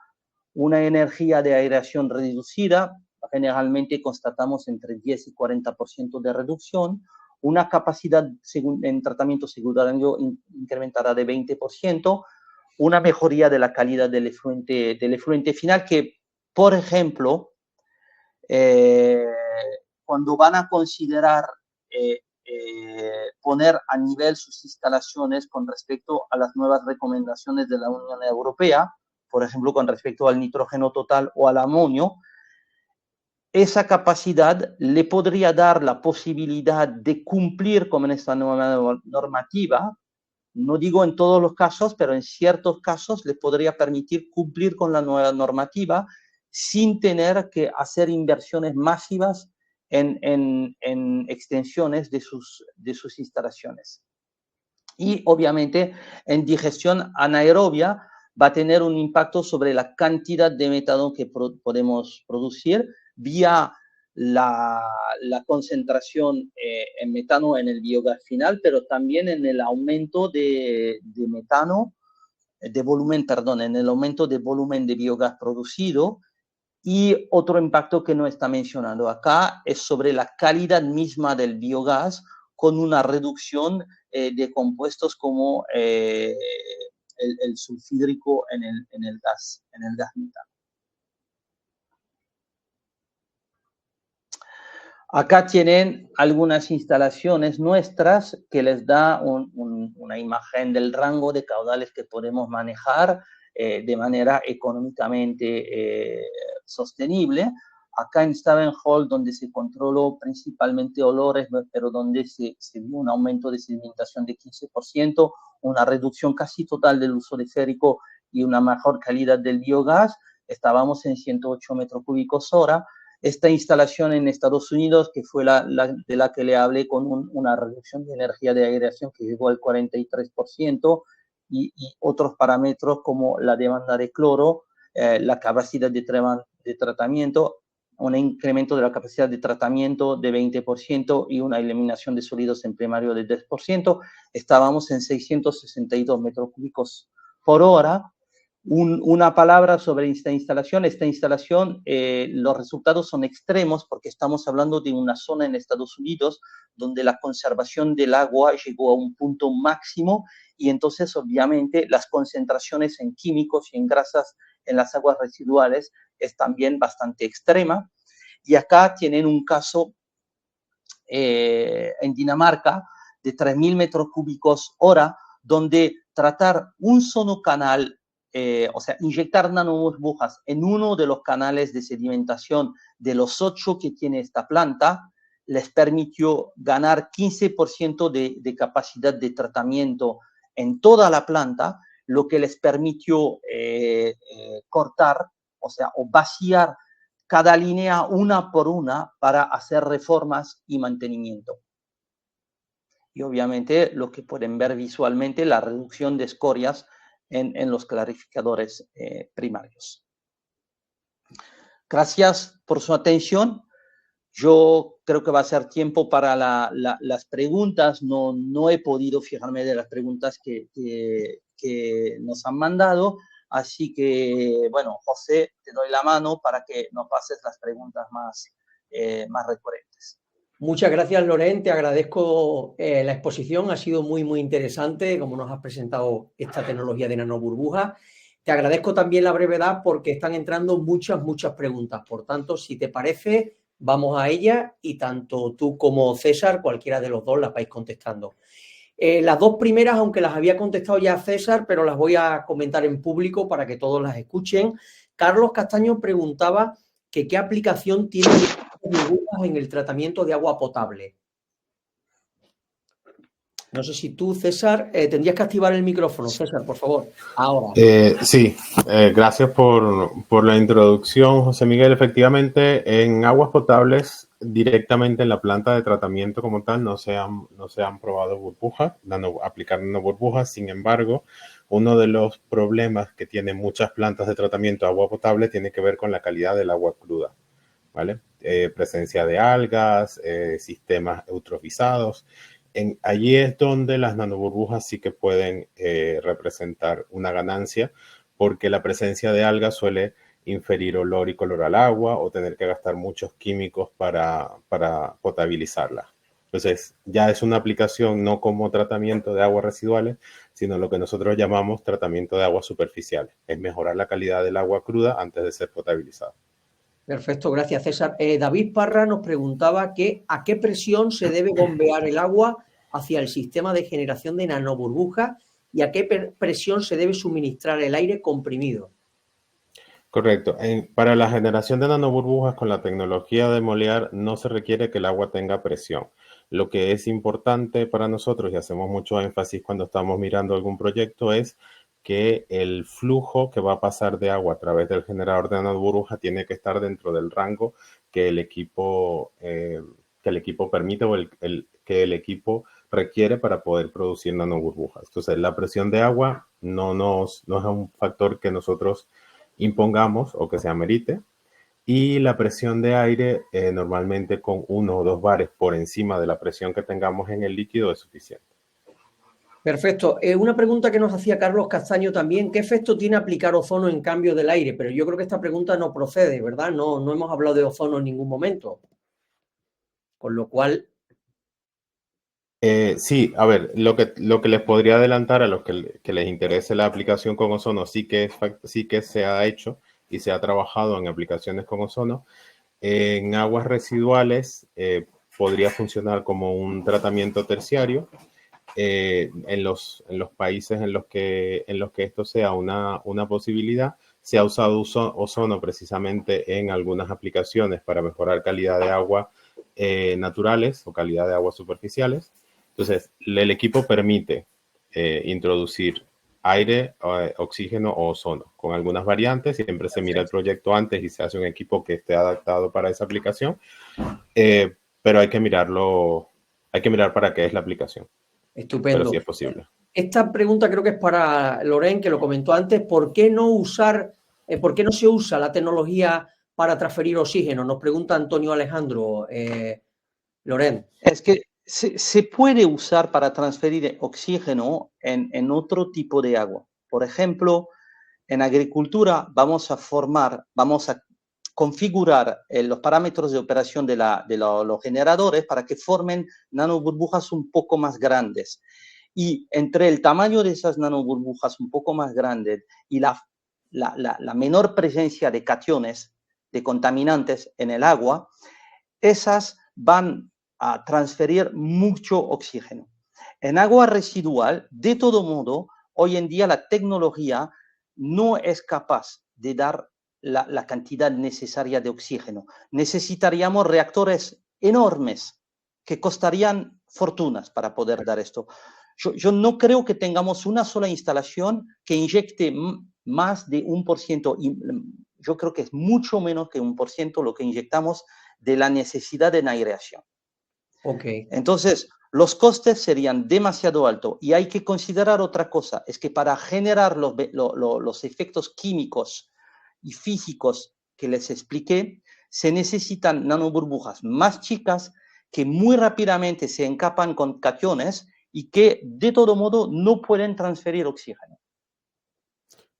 una energía de aireación reducida, generalmente constatamos entre 10 y 40% de reducción, una capacidad en tratamiento secundario incrementada de 20%, una mejoría de la calidad del efluente final, que, por ejemplo, cuando van a considerar poner a nivel sus instalaciones con respecto a las nuevas recomendaciones de la Unión Europea, por ejemplo, con respecto al nitrógeno total o al amonio, esa capacidad le podría dar la posibilidad de cumplir con esta nueva normativa. No digo en todos los casos, pero en ciertos casos le podría permitir cumplir con la nueva normativa sin tener que hacer inversiones masivas en extensiones de sus instalaciones. Y obviamente en digestión anaerobia va a tener un impacto sobre la cantidad de metano que podemos producir vía la concentración en metano en el biogás final, pero también en el aumento de metano, de volumen, perdón, en el aumento de volumen de biogás producido. Y otro impacto que no está mencionado acá es sobre la calidad misma del biogás, con una reducción de compuestos como el sulfídrico en el gas metano. Acá tienen algunas instalaciones nuestras que les da una imagen del rango de caudales que podemos manejar de manera económicamente sostenible. Acá en Stavanger, donde se controló principalmente olores, pero donde se vio un aumento de sedimentación de 15%, una reducción casi total del uso de férico y una mejor calidad del biogás, estábamos en 108 metros cúbicos hora. Esta instalación en Estados Unidos, que fue de la que le hablé, con una reducción de energía de aireación que llegó al 43%, y otros parámetros como la demanda de cloro, la capacidad de tratamiento, un incremento de la capacidad de tratamiento de 20% y una eliminación de sólidos en primario de 10%, estábamos en 662 metros cúbicos por hora. Una palabra sobre esta instalación. Esta instalación, los resultados son extremos porque estamos hablando de una zona en Estados Unidos donde la conservación del agua llegó a un punto máximo, y entonces obviamente las concentraciones en químicos y en grasas en las aguas residuales es también bastante extrema. Y acá tienen un caso en Dinamarca de 3.000 metros cúbicos hora, donde tratar un solo canal, o sea, inyectar nanoburbujas en uno de los canales de sedimentación de los 8 que tiene esta planta, les permitió ganar 15% de capacidad de tratamiento en toda la planta, lo que les permitió cortar, o sea, o vaciar cada línea una por una para hacer reformas y mantenimiento. Y obviamente lo que pueden ver visualmente, la reducción de escorias en los clarificadores primarios. Gracias por su atención. Yo creo que va a ser tiempo para las preguntas. No he podido fijarme de las preguntas que nos han mandado. Así que, bueno, José, te doy la mano para que nos pases las preguntas más recurrentes. Muchas gracias, Loren. Te agradezco la exposición. Ha sido muy, muy interesante como nos has presentado esta tecnología de nanoburbujas. Te agradezco también la brevedad porque están entrando muchas preguntas. Por tanto, si te parece, vamos a ella y tanto tú como César, cualquiera de los dos, las vais contestando. Las dos primeras, aunque las había contestado ya César, pero las voy a comentar en público para que todos las escuchen. Carlos Castaño preguntaba que qué aplicación tienen las burbujas en el tratamiento de agua potable. No sé si tú, César, tendrías que activar el micrófono. César, por favor. Ahora. Sí, gracias por la introducción, José Miguel. Efectivamente, en aguas potables, directamente en la planta de tratamiento como tal, no se han probado burbujas, aplicar nanoburbujas. Sin embargo, uno de los problemas que tienen muchas plantas de tratamiento de agua potable tiene que ver con la calidad del agua cruda, ¿vale? Presencia de algas, sistemas eutrofizados. Allí es donde las nanoburbujas sí que pueden representar una ganancia, porque la presencia de algas suele inferir olor y color al agua o tener que gastar muchos químicos para potabilizarla. Entonces, ya es una aplicación no como tratamiento de aguas residuales, sino lo que nosotros llamamos tratamiento de aguas superficiales. Es mejorar la calidad del agua cruda antes de ser potabilizada. Perfecto, gracias César. David Parra nos preguntaba a qué presión se debe bombear el agua hacia el sistema de generación de nanoburbujas y a qué presión se debe suministrar el aire comprimido. Correcto. Para la generación de nanoburbujas con la tecnología de Molière no se requiere que el agua tenga presión. Lo que es importante para nosotros, y hacemos mucho énfasis cuando estamos mirando algún proyecto, es que el flujo que va a pasar de agua a través del generador de nanoburbuja tiene que estar dentro del rango que el equipo permite o que el equipo requiere para poder producir nanoburbujas. Entonces, la presión de agua no es un factor que nosotros impongamos o que se amerite. Y la presión de aire, normalmente con 1 o 2 bares por encima de la presión que tengamos en el líquido es suficiente. Perfecto. Una pregunta que nos hacía Carlos Castaño también, ¿qué efecto tiene aplicar ozono en cambio del aire? Pero yo creo que esta pregunta no procede, ¿verdad? No hemos hablado de ozono en ningún momento. Con lo cual... Sí, a ver, lo que les podría adelantar a los que les interese la aplicación con ozono, sí que se ha hecho y se ha trabajado en aplicaciones con ozono. En aguas residuales podría funcionar como un tratamiento terciario. En los países en los que esto sea una posibilidad, se ha usado ozono precisamente en algunas aplicaciones para mejorar calidad de agua naturales o calidad de aguas superficiales. Entonces, el equipo permite introducir aire, oxígeno o ozono con algunas variantes. Siempre se mira el proyecto antes y se hace un equipo que esté adaptado para esa aplicación, pero hay que mirar para qué es la aplicación. Estupendo. Pero sí es posible. Esta pregunta creo que es para Loren, que lo comentó antes. ¿Por qué no se usa la tecnología para transferir oxígeno? Nos pregunta Antonio Alejandro. Loren. Es que se puede usar para transferir oxígeno en otro tipo de agua. Por ejemplo, en agricultura vamos a configurar los parámetros de operación de los generadores para que formen nanoburbujas un poco más grandes. Y entre el tamaño de esas nanoburbujas un poco más grandes y la menor presencia de cationes, de contaminantes en el agua, esas van a transferir mucho oxígeno. En agua residual, de todo modo, hoy en día la tecnología no es capaz de dar la cantidad necesaria de oxígeno. Necesitaríamos reactores enormes que costarían fortunas para poder dar esto. Yo no creo que tengamos una sola instalación que inyecte más de 1%. Yo creo que es mucho menos que 1% lo que inyectamos de la necesidad de aireación. Okay. Entonces, los costes serían demasiado altos y hay que considerar otra cosa, es que para generar los efectos químicos y físicos que les expliqué, se necesitan nanoburbujas más chicas que muy rápidamente se encapan con cationes y que de todo modo no pueden transferir oxígeno.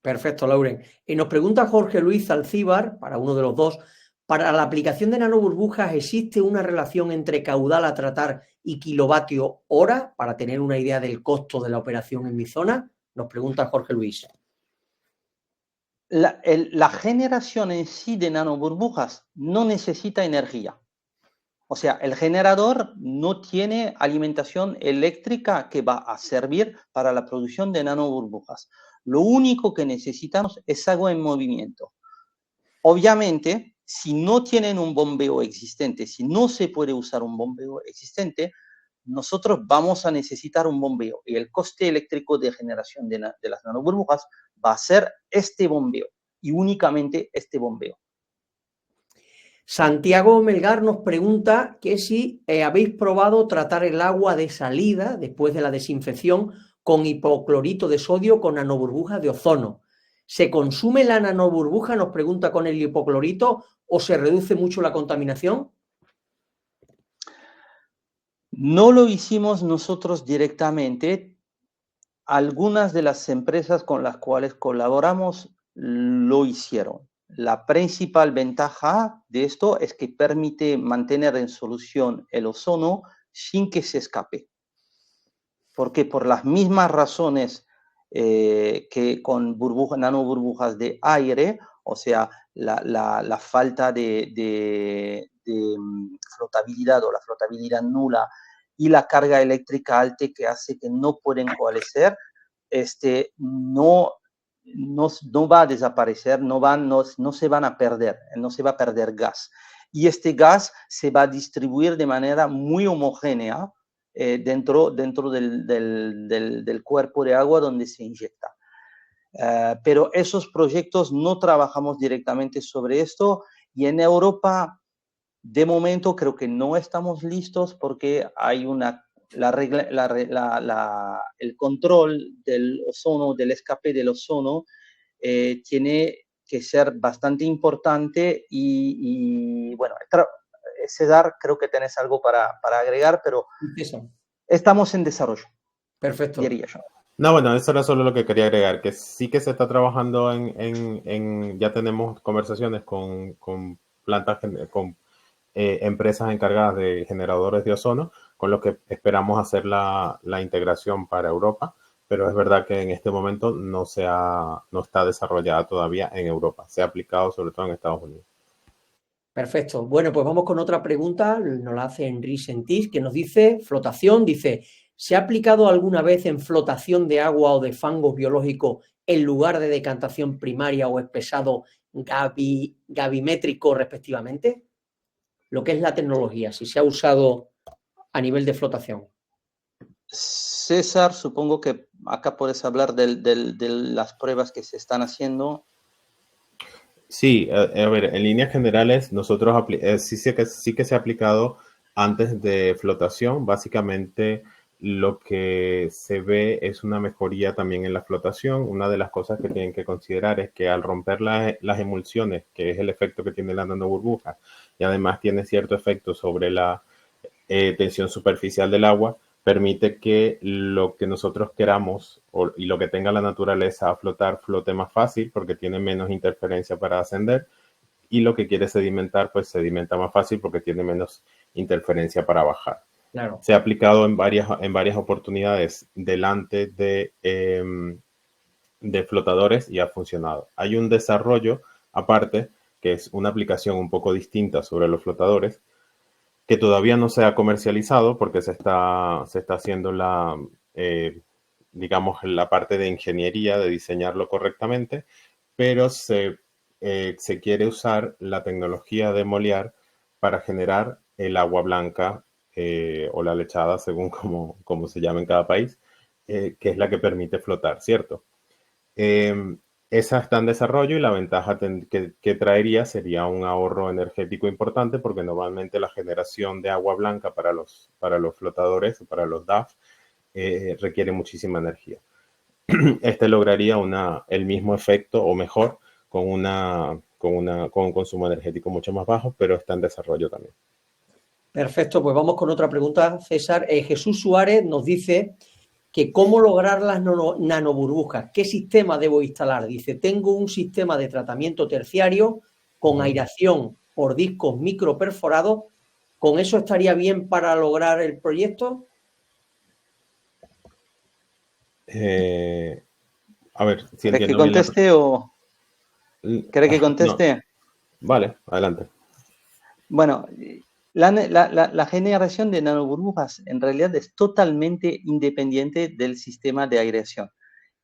Perfecto, Lauren. Nos pregunta Jorge Luis Alcíbar, para uno de los dos, ¿para la aplicación de nanoburbujas existe una relación entre caudal a tratar y kilovatio hora para tener una idea del costo de la operación en mi zona? Nos pregunta Jorge Luis. La generación en sí de nanoburbujas no necesita energía. O sea, el generador no tiene alimentación eléctrica que va a servir para la producción de nanoburbujas. Lo único que necesitamos es agua en movimiento. Obviamente, si no tienen un bombeo existente, si no se puede usar un bombeo existente, nosotros vamos a necesitar un bombeo y el coste eléctrico de generación de las nanoburbujas va a ser este bombeo y únicamente este bombeo. Santiago Melgar nos pregunta que si habéis probado tratar el agua de salida después de la desinfección con hipoclorito de sodio con nanoburbujas de ozono. ¿Se consume la nanoburbuja, nos pregunta, con el hipoclorito o se reduce mucho la contaminación? No lo hicimos nosotros directamente. Algunas de las empresas con las cuales colaboramos lo hicieron. La principal ventaja de esto es que permite mantener en solución el ozono sin que se escape. Porque por las mismas razones que con nanoburbujas de aire, o sea, la falta de flotabilidad o la flotabilidad nula y la carga eléctrica alta que hace que no pueden coalescer, no va a desaparecer, no se van a perder, no se va a perder gas. Y este gas se va a distribuir de manera muy homogénea dentro del cuerpo de agua donde se inyecta. Pero esos proyectos no trabajamos directamente sobre esto y en Europa, de momento, creo que no estamos listos porque hay el control del ozono, del escape del ozono, tiene que ser bastante importante y bueno, César, creo que tenés algo para agregar, pero Eso. estamos en desarrollo. Perfecto. Diría yo. No, bueno, eso era solo lo que quería agregar, que sí que se está trabajando ya tenemos conversaciones con plantas, con empresas encargadas de generadores de ozono, con lo que esperamos hacer la integración para Europa, pero es verdad que en este momento no está desarrollada todavía en Europa, se ha aplicado sobre todo en Estados Unidos. Perfecto. Bueno, pues vamos con otra pregunta, nos la hace Henry Sentis, que nos dice, flotación, dice, ¿se ha aplicado alguna vez en flotación de agua o de fangos biológicos en lugar de decantación primaria o espesado gavimétrico respectivamente? Lo que es la tecnología, si se ha usado a nivel de flotación. César, supongo que acá puedes hablar de las pruebas que se están haciendo. Sí, a ver, en líneas generales, nosotros sí que se ha aplicado antes de flotación. Básicamente, lo que se ve es una mejoría también en la flotación. Una de las cosas que tienen que considerar es que al romper las emulsiones, que es el efecto que tiene la nanoburbuja, y además tiene cierto efecto sobre la tensión superficial del agua, permite que lo que nosotros queramos y lo que tenga la naturaleza a flotar flote más fácil porque tiene menos interferencia para ascender, y lo que quiere sedimentar pues sedimenta más fácil porque tiene menos interferencia para bajar. Claro. Se ha aplicado en varias oportunidades delante de flotadores y ha funcionado. Hay un desarrollo aparte que es una aplicación un poco distinta sobre los flotadores, que todavía no se ha comercializado porque se está haciendo digamos, la parte de ingeniería, de diseñarlo correctamente, pero se quiere usar la tecnología de Molière para generar el agua blanca o la lechada, según como se llama en cada país, que es la que permite flotar, ¿cierto? Esa está en desarrollo y la ventaja que traería sería un ahorro energético importante porque normalmente la generación de agua blanca para los flotadores o para los DAF requiere muchísima energía. Este lograría el mismo efecto o mejor con un consumo energético mucho más bajo, pero está en desarrollo también. Perfecto, pues vamos con otra pregunta, César. Jesús Suárez nos dice que cómo lograr las nanoburbujas, qué sistema debo instalar. Dice, tengo un sistema de tratamiento terciario con aireación por discos microperforados. ¿Con eso estaría bien para lograr el proyecto? A ver, si ¿Querés que entiendo bien conteste o...? ¿Querés que conteste? No. Vale, adelante. Bueno, La generación de nanoburbujas en realidad es totalmente independiente del sistema de aireación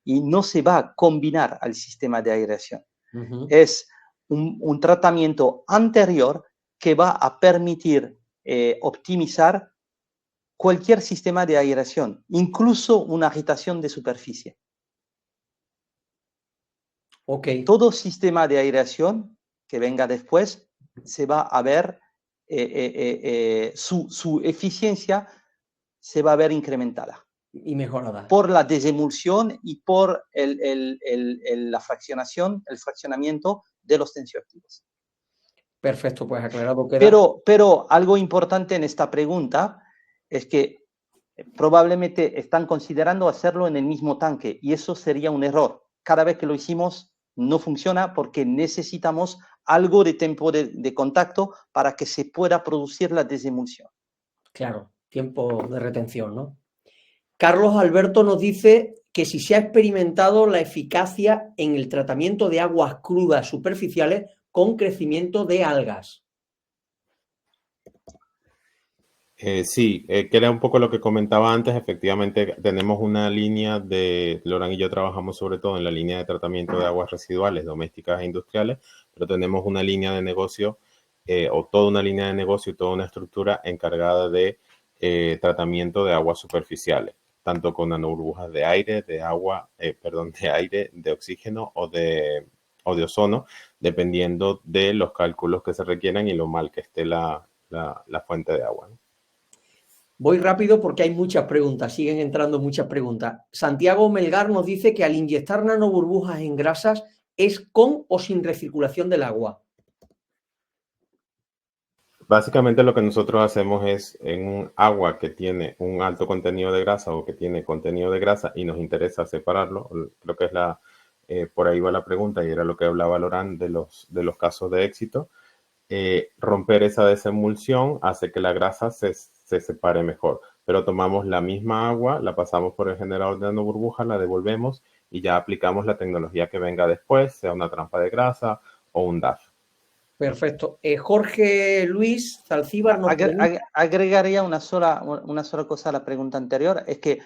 y no se va a combinar al sistema de aireación. Es un tratamiento anterior que va a permitir optimizar cualquier sistema de aireación, incluso una agitación de superficie. Todo sistema de aireación que venga después se va a ver, su eficiencia se va a ver incrementada. Y mejorada. Por la desemulsión y por la fraccionación, el fraccionamiento de los tensioactivos. Perfecto, pues aclarado queda. Pero algo importante en esta pregunta es que probablemente están considerando hacerlo en el mismo tanque y eso sería un error. Cada vez que lo hicimos no funciona porque necesitamos algo de tiempo de contacto para que se pueda producir la desemulsión. Claro, tiempo de retención, ¿no? Carlos Alberto nos dice que si se ha experimentado la eficacia en el tratamiento de aguas crudas superficiales con crecimiento de algas. Sí, que era un poco lo que comentaba antes. Efectivamente, tenemos una línea Loran y yo trabajamos sobre todo en la línea de tratamiento de aguas residuales domésticas e industriales, pero tenemos una línea de negocio o toda una línea de negocio y toda una estructura encargada de tratamiento de aguas superficiales, tanto con nanoburbujas de aire, de aire, de oxígeno o de ozono, dependiendo de los cálculos que se requieran y lo mal que esté la fuente de agua, ¿no? Voy rápido porque hay muchas preguntas, siguen entrando muchas preguntas. Santiago Melgar nos dice que al inyectar nanoburbujas en grasas es con o sin recirculación del agua. Básicamente lo que nosotros hacemos es en un agua que tiene un alto contenido de grasa o que tiene contenido de grasa y nos interesa separarlo, creo que es por ahí va la pregunta y era lo que hablaba Loran de los casos de éxito. Romper esa desemulsión hace que la grasa se separe mejor, pero tomamos la misma agua, la pasamos por el generador de nanoburbujas, la devolvemos y ya aplicamos la tecnología que venga después, sea una trampa de grasa o un DAF. Perfecto. Jorge Luis Zalcíbar nos agregaría una sola cosa a la pregunta anterior, es que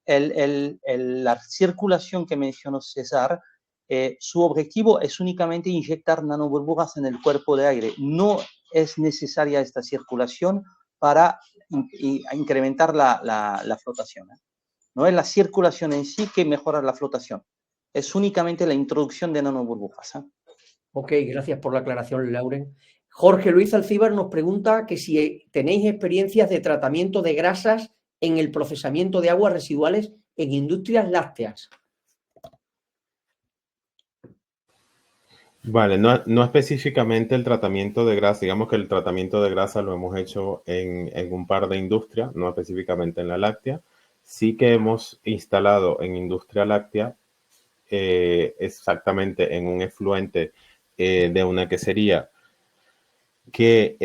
la circulación que mencionó César, su objetivo es únicamente inyectar nanoburbujas en el cuerpo de aire. No es necesaria esta circulación para incrementar la flotación. No es la circulación en sí que mejora la flotación. Es únicamente la introducción de nanoburbujas. Ok, gracias por la aclaración, Lauren. Jorge Luis Alcíbar nos pregunta que si tenéis experiencias de tratamiento de grasas en el procesamiento de aguas residuales en industrias lácteas. Vale, no específicamente el tratamiento de grasa, digamos que el tratamiento de grasa lo hemos hecho en un par de industrias, no específicamente en la láctea. Sí que hemos instalado en industria láctea exactamente en un efluente de una quesería que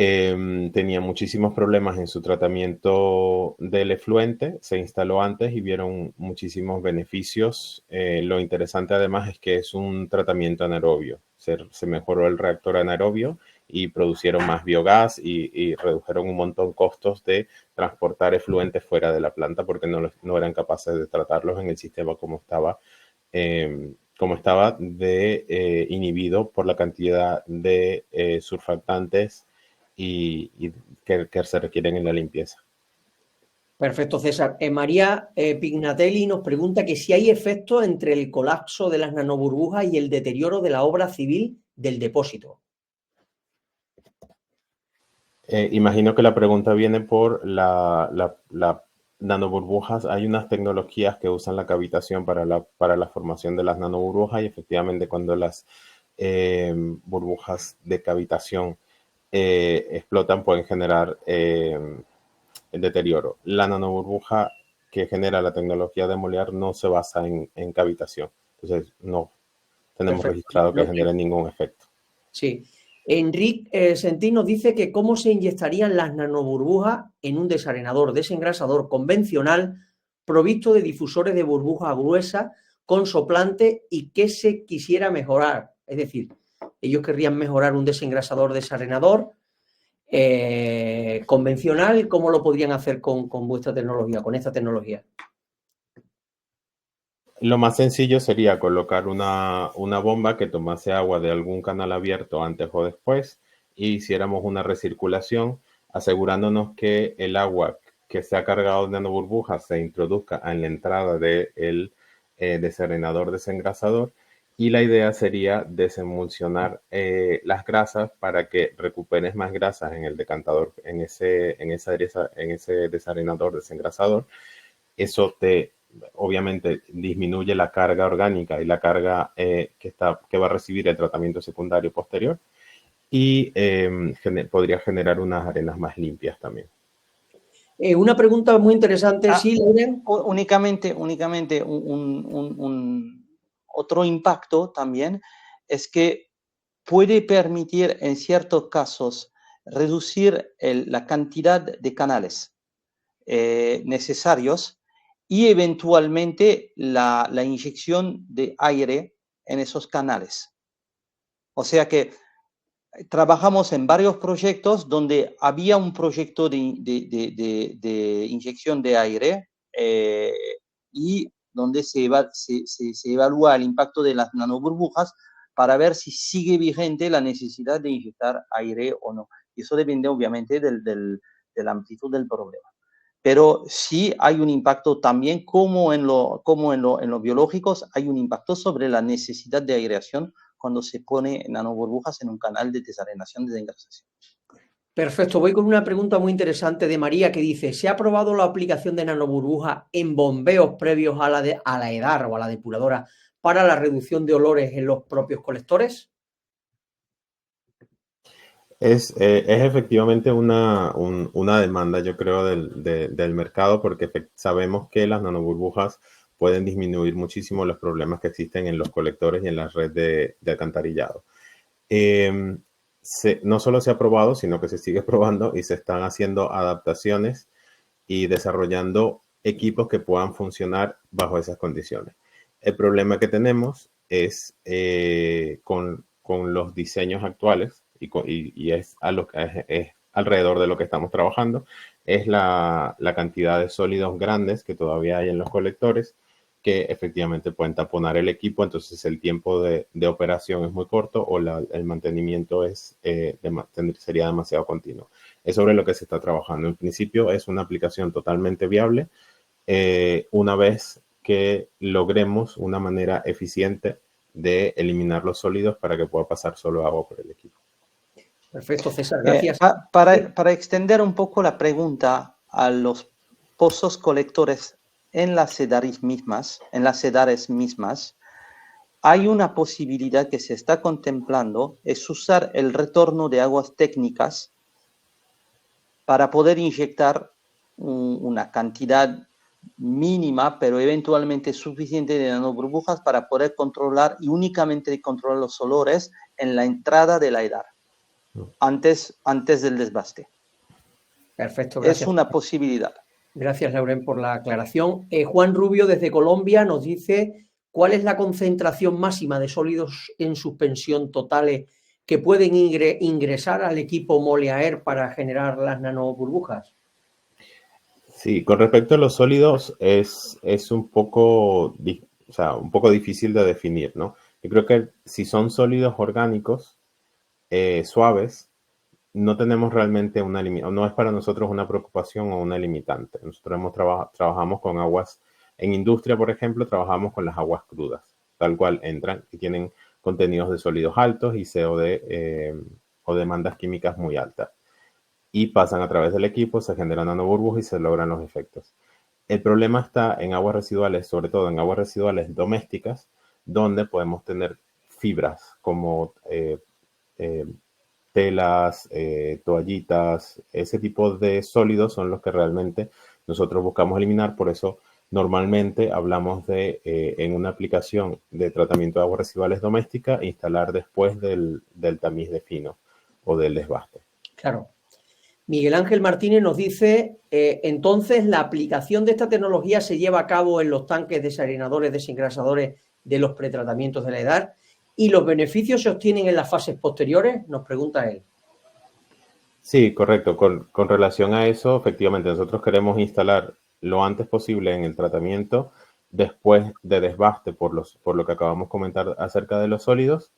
tenía muchísimos problemas en su tratamiento del efluente, se instaló antes y vieron muchísimos beneficios. Lo interesante además es que es un tratamiento anaerobio, se mejoró el reactor anaerobio y producieron más biogás y redujeron un montón costos de transportar efluentes fuera de la planta porque no eran capaces de tratarlos en el sistema como estaba inhibido por la cantidad de surfactantes y que se requieren en la limpieza. Perfecto, César. María Pignatelli nos pregunta que si hay efecto entre el colapso de las nanoburbujas y el deterioro de la obra civil del depósito. Imagino que la pregunta viene por la nanoburbujas. Hay unas tecnologías que usan la cavitación para la formación de las nanoburbujas y efectivamente cuando las burbujas de cavitación explotan pueden generar el deterioro. La nanoburbuja que genera la tecnología de Molière no se basa en cavitación. Entonces no tenemos registrado que genere ningún efecto. Sí. Enrique Sentín nos dice que cómo se inyectarían las nanoburbujas en un desarenador desengrasador convencional provisto de difusores de burbuja gruesa con soplante y que se quisiera mejorar. Es decir, ellos querrían mejorar un desengrasador desarenador convencional, ¿cómo lo podrían hacer con vuestra tecnología, con esta tecnología? Lo más sencillo sería colocar una bomba que tomase agua de algún canal abierto antes o después y hiciéramos una recirculación, asegurándonos que el agua que se ha cargado de nanoburbujas se introduzca en la entrada del desarenador desengrasador, y la idea sería desemulsionar las grasas para que recuperes más grasas en el decantador, en ese desarenador desengrasador. Eso obviamente disminuye la carga orgánica y la carga que va a recibir el tratamiento secundario posterior, y podría generar unas arenas más limpias también. Una pregunta muy interesante, ¿sí, Lauren? Únicamente otro impacto también es que puede permitir en ciertos casos reducir la cantidad de canales necesarios y eventualmente la inyección de aire en esos canales. O sea que trabajamos en varios proyectos donde había un proyecto de inyección de aire y donde se evalúa el impacto de las nanoburbujas para ver si sigue vigente la necesidad de inyectar aire o no. Y eso depende obviamente de la amplitud del problema. Pero sí hay un impacto también, como en los biológicos, hay un impacto sobre la necesidad de aireación cuando se pone nanoburbujas en un canal de desarenación, desengrasación. Perfecto, voy con una pregunta muy interesante de María que dice, ¿se ha probado la aplicación de nanoburbujas en bombeos previos a la EDAR o a la depuradora para la reducción de olores en los propios colectores? Es efectivamente una demanda, yo creo, del mercado, porque sabemos que las nanoburbujas pueden disminuir muchísimo los problemas que existen en los colectores y en la red de alcantarillado. No solo se ha probado, sino que se sigue probando y se están haciendo adaptaciones y desarrollando equipos que puedan funcionar bajo esas condiciones. El problema que tenemos es con los diseños actuales, y es alrededor de lo que estamos trabajando, es la cantidad de sólidos grandes que todavía hay en los colectores, que efectivamente pueden taponar el equipo. Entonces el tiempo de operación es muy corto, o el mantenimiento sería demasiado continuo. Es sobre lo que se está trabajando. En principio es una aplicación totalmente viable una vez que logremos una manera eficiente de eliminar los sólidos para que pueda pasar solo agua por el equipo. Perfecto, César, gracias. Para extender un poco la pregunta a los pozos colectores en las EDARES mismas, hay una posibilidad que se está contemplando, es usar el retorno de aguas técnicas para poder inyectar una cantidad mínima, pero eventualmente suficiente, de nanoburbujas para poder controlar y únicamente controlar los olores en la entrada de la EDAR, antes del desbaste. Perfecto, gracias. Es una posibilidad. Gracias, Lauren, por la aclaración. Juan Rubio, desde Colombia, nos dice cuál es la concentración máxima de sólidos en suspensión totales que pueden ingresar al equipo MOLE-Air para generar las nanoburbujas. Sí, con respecto a los sólidos, es un poco difícil de definir, ¿no? Yo creo que si son sólidos orgánicos suaves, no tenemos realmente no es para nosotros una preocupación o una limitante. Nosotros trabajamos con aguas, en industria, por ejemplo, trabajamos con las aguas crudas, tal cual entran y tienen contenidos de sólidos altos y CO2 o demandas químicas muy altas, y pasan a través del equipo, se generan nanoburbujas y se logran los efectos. El problema está en aguas residuales, sobre todo en aguas residuales domésticas, donde podemos tener fibras como telas, toallitas. Ese tipo de sólidos son los que realmente nosotros buscamos eliminar. Por eso normalmente hablamos de, en una aplicación de tratamiento de aguas residuales domésticas, instalar después del tamiz de fino o del desbaste. Claro. Miguel Ángel Martínez nos dice, entonces la aplicación de esta tecnología se lleva a cabo en los tanques desarenadores, desengrasadores de los pretratamientos de la EDAR, ¿y los beneficios se obtienen en las fases posteriores? Nos pregunta él. Sí, correcto. Con relación a eso, efectivamente, nosotros queremos instalar lo antes posible en el tratamiento, después de desbaste por lo que acabamos de comentar acerca de los sólidos,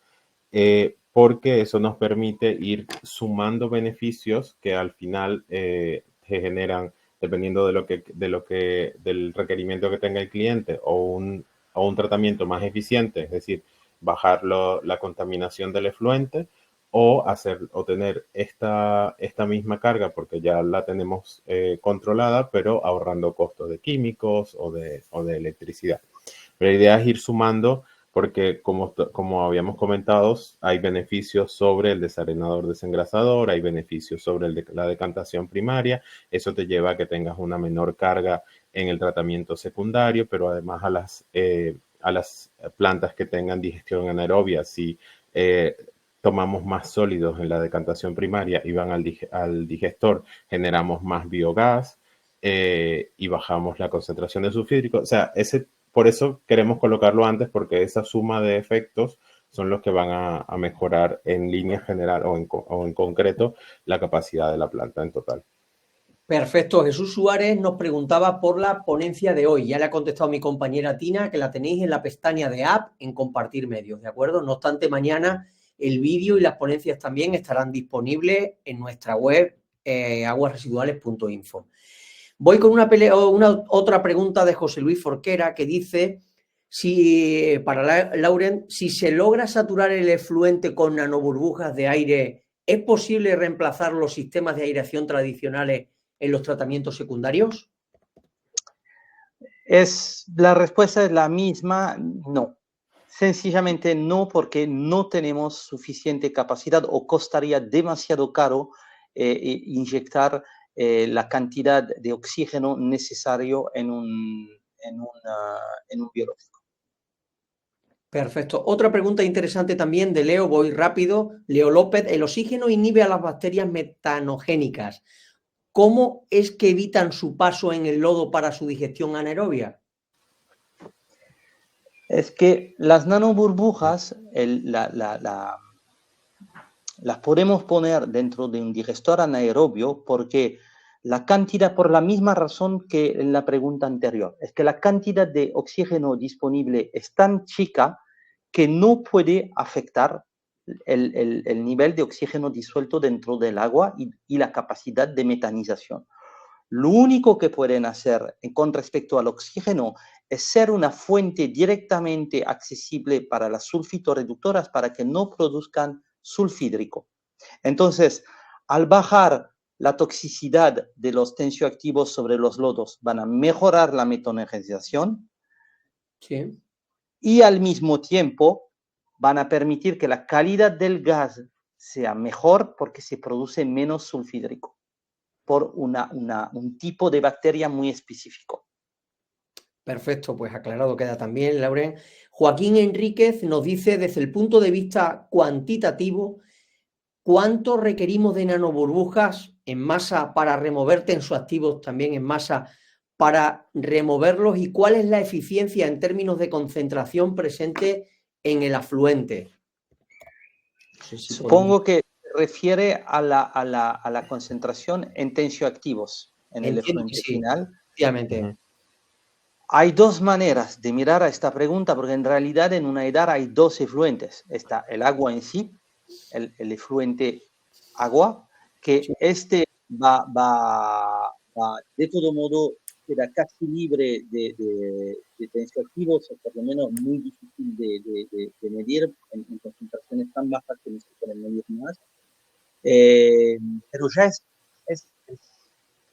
porque eso nos permite ir sumando beneficios que al final se generan, dependiendo del requerimiento que tenga el cliente, o un tratamiento más eficiente, es decir, bajar la contaminación del efluente, o tener esta misma carga porque ya la tenemos controlada, pero ahorrando costos de químicos o de electricidad. Pero la idea es ir sumando porque, como habíamos comentado, hay beneficios sobre el desarenador desengrasador, hay beneficios sobre la decantación primaria, eso te lleva a que tengas una menor carga en el tratamiento secundario, pero además a las plantas que tengan digestión anaerobia, si tomamos más sólidos en la decantación primaria y van al digestor, generamos más biogás y bajamos la concentración de sulfídrico. O sea, por eso queremos colocarlo antes, porque esa suma de efectos son los que van a mejorar en línea general o en concreto la capacidad de la planta en total. Perfecto. Jesús Suárez nos preguntaba por la ponencia de hoy. Ya le ha contestado mi compañera Tina que la tenéis en la pestaña de app en compartir medios, ¿de acuerdo? No obstante, mañana el vídeo y las ponencias también estarán disponibles en nuestra web aguasresiduales.info. Voy con una otra pregunta de José Luis Forquera que dice para Lauren, si se logra saturar el efluente con nanoburbujas de aire, ¿es posible reemplazar los sistemas de aireación tradicionales en los tratamientos secundarios? La respuesta es la misma, no. Sencillamente no, porque no tenemos suficiente capacidad o costaría demasiado caro inyectar la cantidad de oxígeno necesario en un biológico. Perfecto. Otra pregunta interesante también de Leo, voy rápido. Leo López, el oxígeno inhibe a las bacterias metanogénicas. ¿Cómo es que evitan su paso en el lodo para su digestión anaerobia? Es que las nanoburbujas las podemos poner dentro de un digestor anaerobio porque la cantidad, por la misma razón que en la pregunta anterior, es que la cantidad de oxígeno disponible es tan chica que no puede afectar el nivel de oxígeno disuelto dentro del agua y la capacidad de metanización. Lo único que pueden hacer con respecto al oxígeno es ser una fuente directamente accesible para las sulfitoreductoras para que no produzcan sulfídrico. Entonces, al bajar la toxicidad de los tensioactivos sobre los lodos, van a mejorar la metanogenización. Sí. Y al mismo tiempo van a permitir que la calidad del gas sea mejor porque se produce menos sulfídrico por un tipo de bacteria muy específico. Perfecto, pues aclarado queda también, Lauren. Joaquín Enríquez nos dice, desde el punto de vista cuantitativo, ¿cuánto requerimos de nanoburbujas en masa para remover tensoactivos también en masa para removerlos? ¿Y cuál es la eficiencia en términos de concentración presente en el afluente? No sé si supongo que se refiere a la concentración en tensioactivos en el efluente final. Efectivamente. Hay dos maneras de mirar a esta pregunta, porque en realidad en una EDAR hay dos efluentes. Está el agua en sí, el efluente agua, que este va de todo modo, queda casi libre de tensioactivos, o por lo menos muy difícil de medir en concentraciones tan bajas que no se pueden medir más. Pero ya es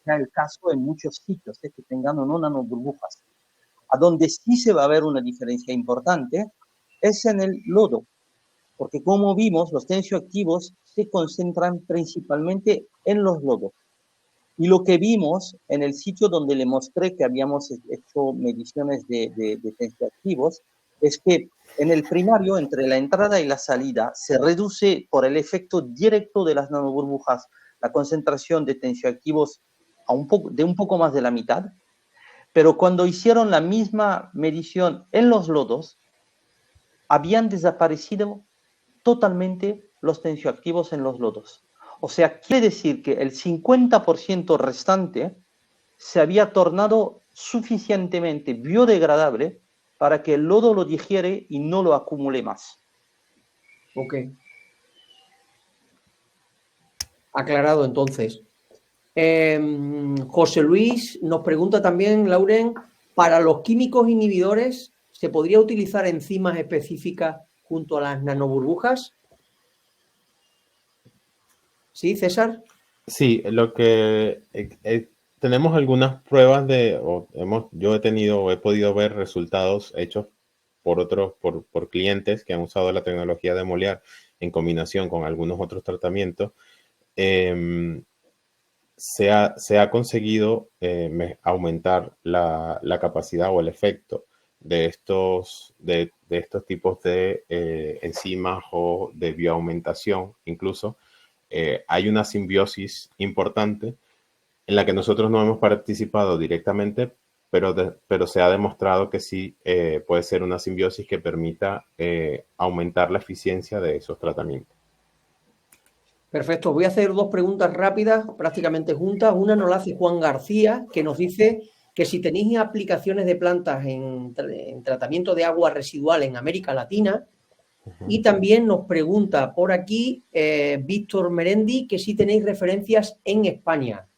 ya el caso en muchos sitios que tengan o no nanoburbujas. A donde sí se va a ver una diferencia importante es en el lodo, porque como vimos, los tensioactivos se concentran principalmente en los lodos. Y lo que vimos en el sitio donde le mostré que habíamos hecho mediciones de tensioactivos es que en el primario, entre la entrada y la salida, se reduce por el efecto directo de las nanoburbujas la concentración de tensioactivos de un poco más de la mitad, pero cuando hicieron la misma medición en los lodos, habían desaparecido totalmente los tensioactivos en los lodos. O sea, quiere decir que el 50% restante se había tornado suficientemente biodegradable para que el lodo lo digiere y no lo acumule más. Ok. Aclarado entonces. José Luis nos pregunta también, Lauren, ¿para los químicos inhibidores se podría utilizar enzimas específicas junto a las nanoburbujas? ¿Sí, César? Sí, lo que tenemos algunas pruebas yo he podido ver resultados hechos por clientes que han usado la tecnología de Molière en combinación con algunos otros tratamientos. Se ha conseguido aumentar la capacidad o el efecto de estos tipos de enzimas o de bioaumentación incluso. Hay una simbiosis importante en la que nosotros no hemos participado directamente, pero se ha demostrado que sí puede ser una simbiosis que permita aumentar la eficiencia de esos tratamientos. Perfecto. Voy a hacer dos preguntas rápidas, prácticamente juntas. Una nos la hace Juan García, que nos dice que si tenéis aplicaciones de plantas en tratamiento de agua residual en América Latina. Y también nos pregunta por aquí Víctor Merendi que si tenéis referencias en España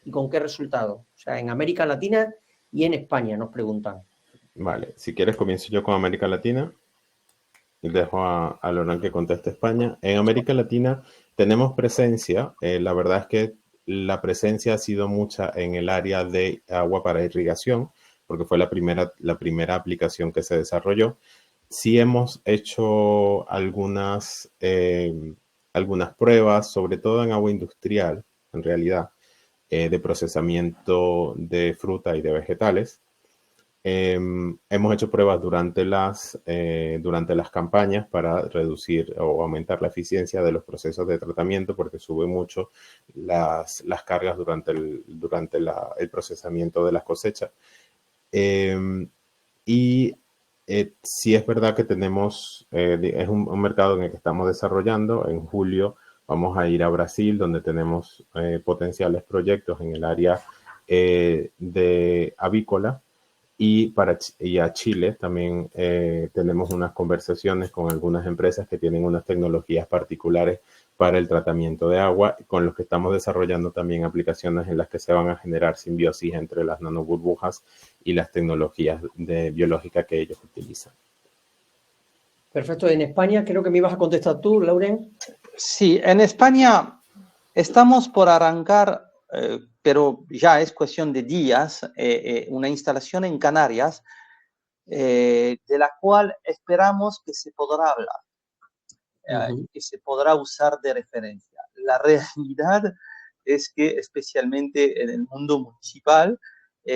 y con qué resultado. O sea, en América Latina y en España nos preguntan. Vale, si quieres comienzo yo con América Latina y dejo a Laurent que conteste España. En América Latina tenemos presencia, la verdad es que la presencia ha sido mucha en el área de agua para irrigación, porque fue la primera aplicación que se desarrolló. Sí hemos hecho algunas pruebas, sobre todo en agua industrial, en realidad, de procesamiento de fruta y de vegetales. Hemos hecho pruebas durante las campañas para reducir o aumentar la eficiencia de los procesos de tratamiento porque sube mucho las cargas durante el procesamiento de las cosechas. Y sí es verdad que tenemos, es un mercado en el que estamos desarrollando. En julio vamos a ir a Brasil, donde tenemos potenciales proyectos en el área de avícola. Y a Chile también tenemos unas conversaciones con algunas empresas que tienen unas tecnologías particulares para el tratamiento de agua, con los que estamos desarrollando también aplicaciones en las que se van a generar simbiosis entre las nanoburbujas y las tecnologías biológicas que ellos utilizan. Perfecto. En España creo que me ibas a contestar tú, Lauren. Sí, en España estamos por arrancar, pero ya es cuestión de días, una instalación en Canarias, de la cual esperamos que se podrá hablar, que se podrá usar de referencia. La realidad es que especialmente en el mundo municipal,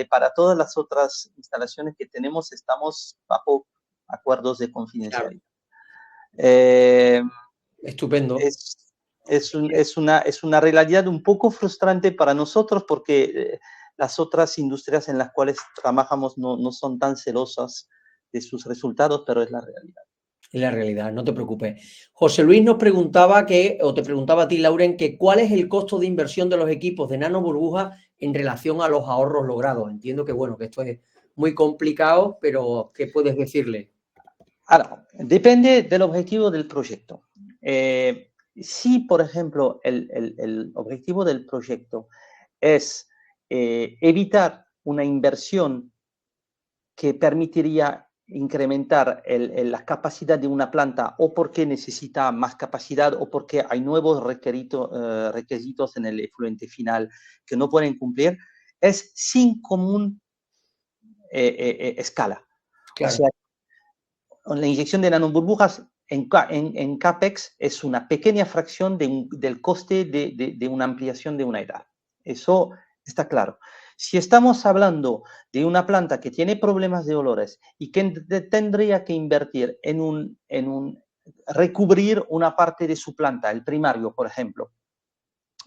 para todas las otras instalaciones que tenemos estamos bajo acuerdos de confidencialidad. Claro. Estupendo. Es una realidad un poco frustrante para nosotros porque las otras industrias en las cuales trabajamos no son tan celosas de sus resultados, pero es la realidad. Es la realidad, no te preocupes. José Luis nos preguntaba te preguntaba a ti, Lauren, que cuál es el costo de inversión de los equipos de nanoburbuja en relación a los ahorros logrados. Entiendo que, bueno, que esto es muy complicado, pero ¿qué puedes decirle? Ahora, depende del objetivo del proyecto. Si, por ejemplo, el objetivo del proyecto es evitar una inversión que permitiría incrementar la capacidad de una planta o porque necesita más capacidad o porque hay nuevos requisitos en el efluente final que no pueden cumplir, es sin común escala. Claro. O sea, la inyección de nanoburbujas en CAPEX es una pequeña fracción del coste de una ampliación de una edad. Eso está claro. Si estamos hablando de una planta que tiene problemas de olores y que tendría que invertir en recubrir una parte de su planta, el primario, por ejemplo,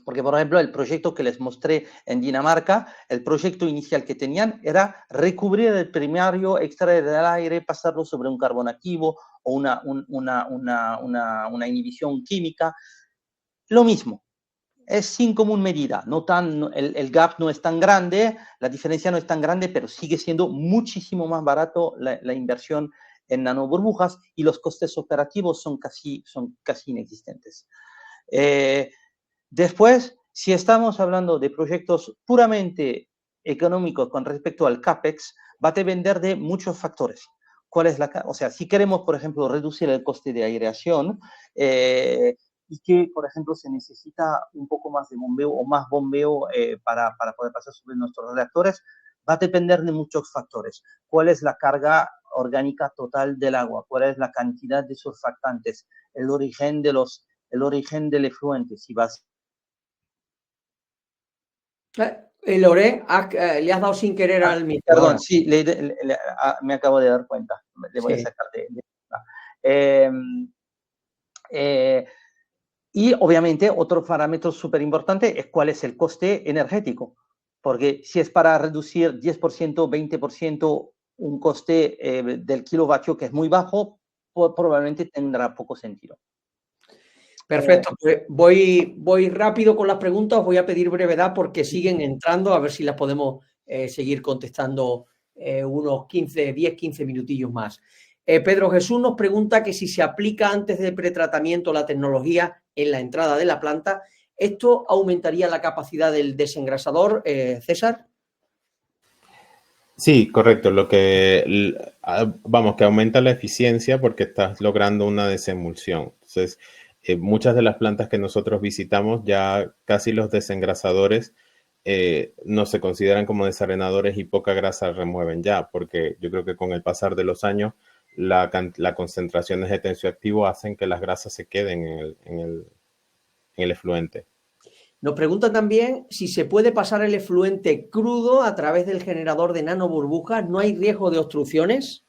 porque, por ejemplo, el proyecto que les mostré en Dinamarca, el proyecto inicial que tenían era recubrir el primario, extraer del aire, pasarlo sobre un carbón activo o una inhibición química. Lo mismo. es sin común medida. El gap no es tan grande, la diferencia no es tan grande, pero sigue siendo muchísimo más barato la inversión en nanoburbujas y los costes operativos son casi inexistentes. Después, si estamos hablando de proyectos puramente económicos con respecto al CAPEX, va a depender de muchos factores. O sea, si queremos, por ejemplo, reducir el coste de aireación y que, por ejemplo, se necesita un poco más de bombeo o más bombeo para poder pasar sobre nuestros reactores, va a depender de muchos factores. ¿Cuál es la carga orgánica total del agua? ¿Cuál es la cantidad de surfactantes? El origen del efluente, si vas. Lore, le has dado sin querer al micro. Perdón, ahora. sí, me acabo de dar cuenta. Le voy a sacar y obviamente otro parámetro súper importante es cuál es el coste energético. Porque si es para reducir 10%, 20% un coste del kilovatio que es muy bajo, probablemente tendrá poco sentido. Perfecto, pues voy rápido con las preguntas, voy a pedir brevedad porque siguen entrando, a ver si las podemos seguir contestando unos 10-15 minutillos más. Pedro Jesús nos pregunta que si se aplica antes del pretratamiento la tecnología en la entrada de la planta, ¿esto aumentaría la capacidad del desengrasador, César? Sí, correcto. Vamos, que aumenta la eficiencia porque estás logrando una desemulsión. Entonces, muchas de las plantas que nosotros visitamos, ya casi los desengrasadores no se consideran como desarenadores y poca grasa remueven ya, porque yo creo que con el pasar de los años, las concentraciones de tensioactivo hacen que las grasas se queden en el efluente. Nos pregunta también si se puede pasar el efluente crudo a través del generador de nanoburbujas. ¿No hay riesgo de obstrucciones?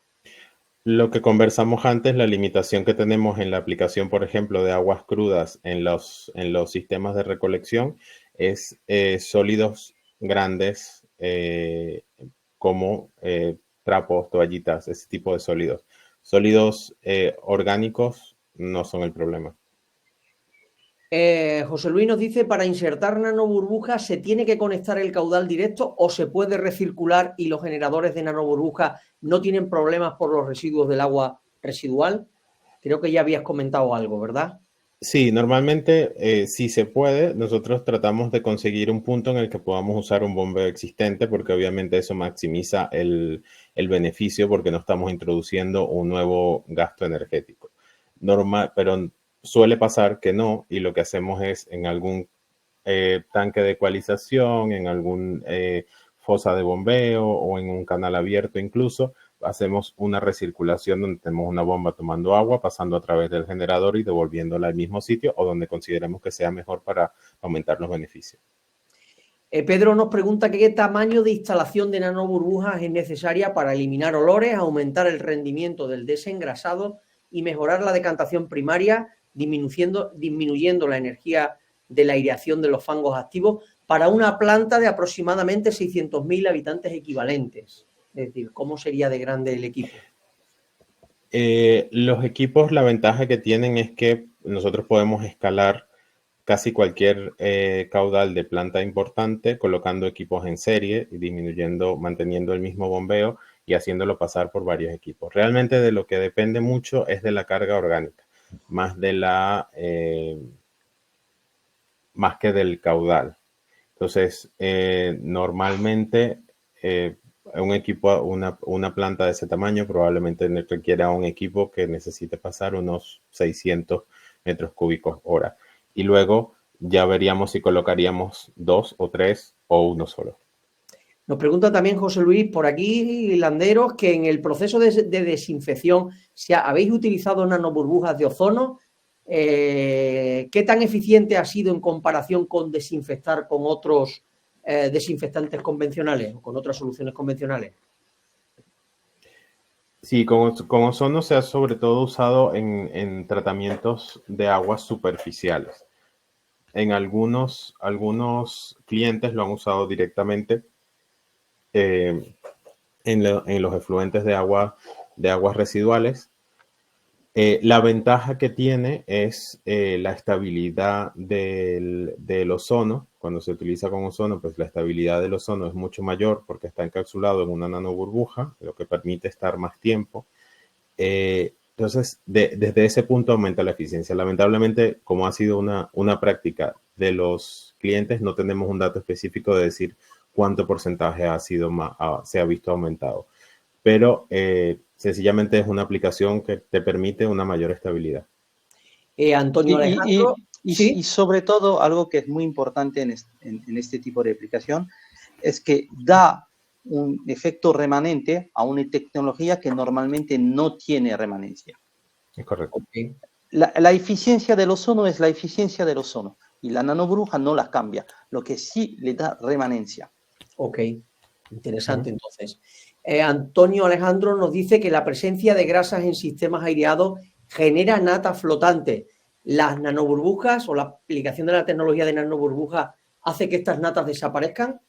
Lo que conversamos antes, la limitación que tenemos en la aplicación, por ejemplo, de aguas crudas en los sistemas de recolección es sólidos grandes como trapos, toallitas, ese tipo de sólidos. Sólidos orgánicos no son el problema. José Luis nos dice, para insertar nanoburbujas, ¿se tiene que conectar el caudal directo o se puede recircular y los generadores de nanoburbujas no tienen problemas por los residuos del agua residual? Creo que ya habías comentado algo, ¿verdad? Sí, normalmente si se puede, nosotros tratamos de conseguir un punto en el que podamos usar un bombeo existente porque obviamente eso maximiza el beneficio porque no estamos introduciendo un nuevo gasto energético. Pero suele pasar que no y lo que hacemos es en algún tanque de ecualización, en algún fosa de bombeo o en un canal abierto incluso, hacemos una recirculación donde tenemos una bomba tomando agua, pasando a través del generador y devolviéndola al mismo sitio o donde consideremos que sea mejor para aumentar los beneficios. Pedro nos pregunta qué tamaño de instalación de nanoburbujas es necesaria para eliminar olores, aumentar el rendimiento del desengrasado y mejorar la decantación primaria, disminuyendo la energía de la aireación de los fangos activos para una planta de aproximadamente 600.000 habitantes equivalentes. Es decir, ¿cómo sería de grande el equipo? Los equipos, la ventaja que tienen es que nosotros podemos escalar casi cualquier caudal de planta importante colocando equipos en serie y manteniendo el mismo bombeo y haciéndolo pasar por varios equipos. Realmente de lo que depende mucho es de la carga orgánica, más que del caudal. Entonces, normalmente una planta de ese tamaño probablemente requiera un equipo que necesite pasar unos 600 metros cúbicos hora. Y luego ya veríamos si colocaríamos 2 o 3 o uno solo. Nos pregunta también José Luis por aquí, Landeros, que en el proceso de desinfección, si habéis utilizado nanoburbujas de ozono, ¿qué tan eficiente ha sido en comparación con desinfectar con otros desinfectantes convencionales o con otras soluciones convencionales? Sí, con ozono se ha sobre todo usado en tratamientos de aguas superficiales. En algunos clientes lo han usado directamente en los efluentes de aguas residuales. La ventaja que tiene es la estabilidad del ozono. Cuando se utiliza con ozono, pues la estabilidad del ozono es mucho mayor porque está encapsulado en una nanoburbuja, lo que permite estar más tiempo. Entonces, desde ese punto aumenta la eficiencia. Lamentablemente, como ha sido una práctica de los clientes, no tenemos un dato específico de decir cuánto porcentaje se ha visto aumentado. Pero sencillamente es una aplicación que te permite una mayor estabilidad. Antonio Alejandro, ¿sí? Y sobre todo, algo que es muy importante en este tipo de aplicación es que da un efecto remanente a una tecnología que normalmente no tiene remanencia. Es correcto. Okay. La eficiencia del ozono es la eficiencia del ozono y la nanoburbuja no la cambia, lo que sí le da remanencia. Ok, interesante entonces. Antonio Alejandro nos dice que la presencia de grasas en sistemas aireados genera nata flotante. ¿Las nanoburbujas o la aplicación de la tecnología de nanoburbujas hace que estas natas desaparezcan?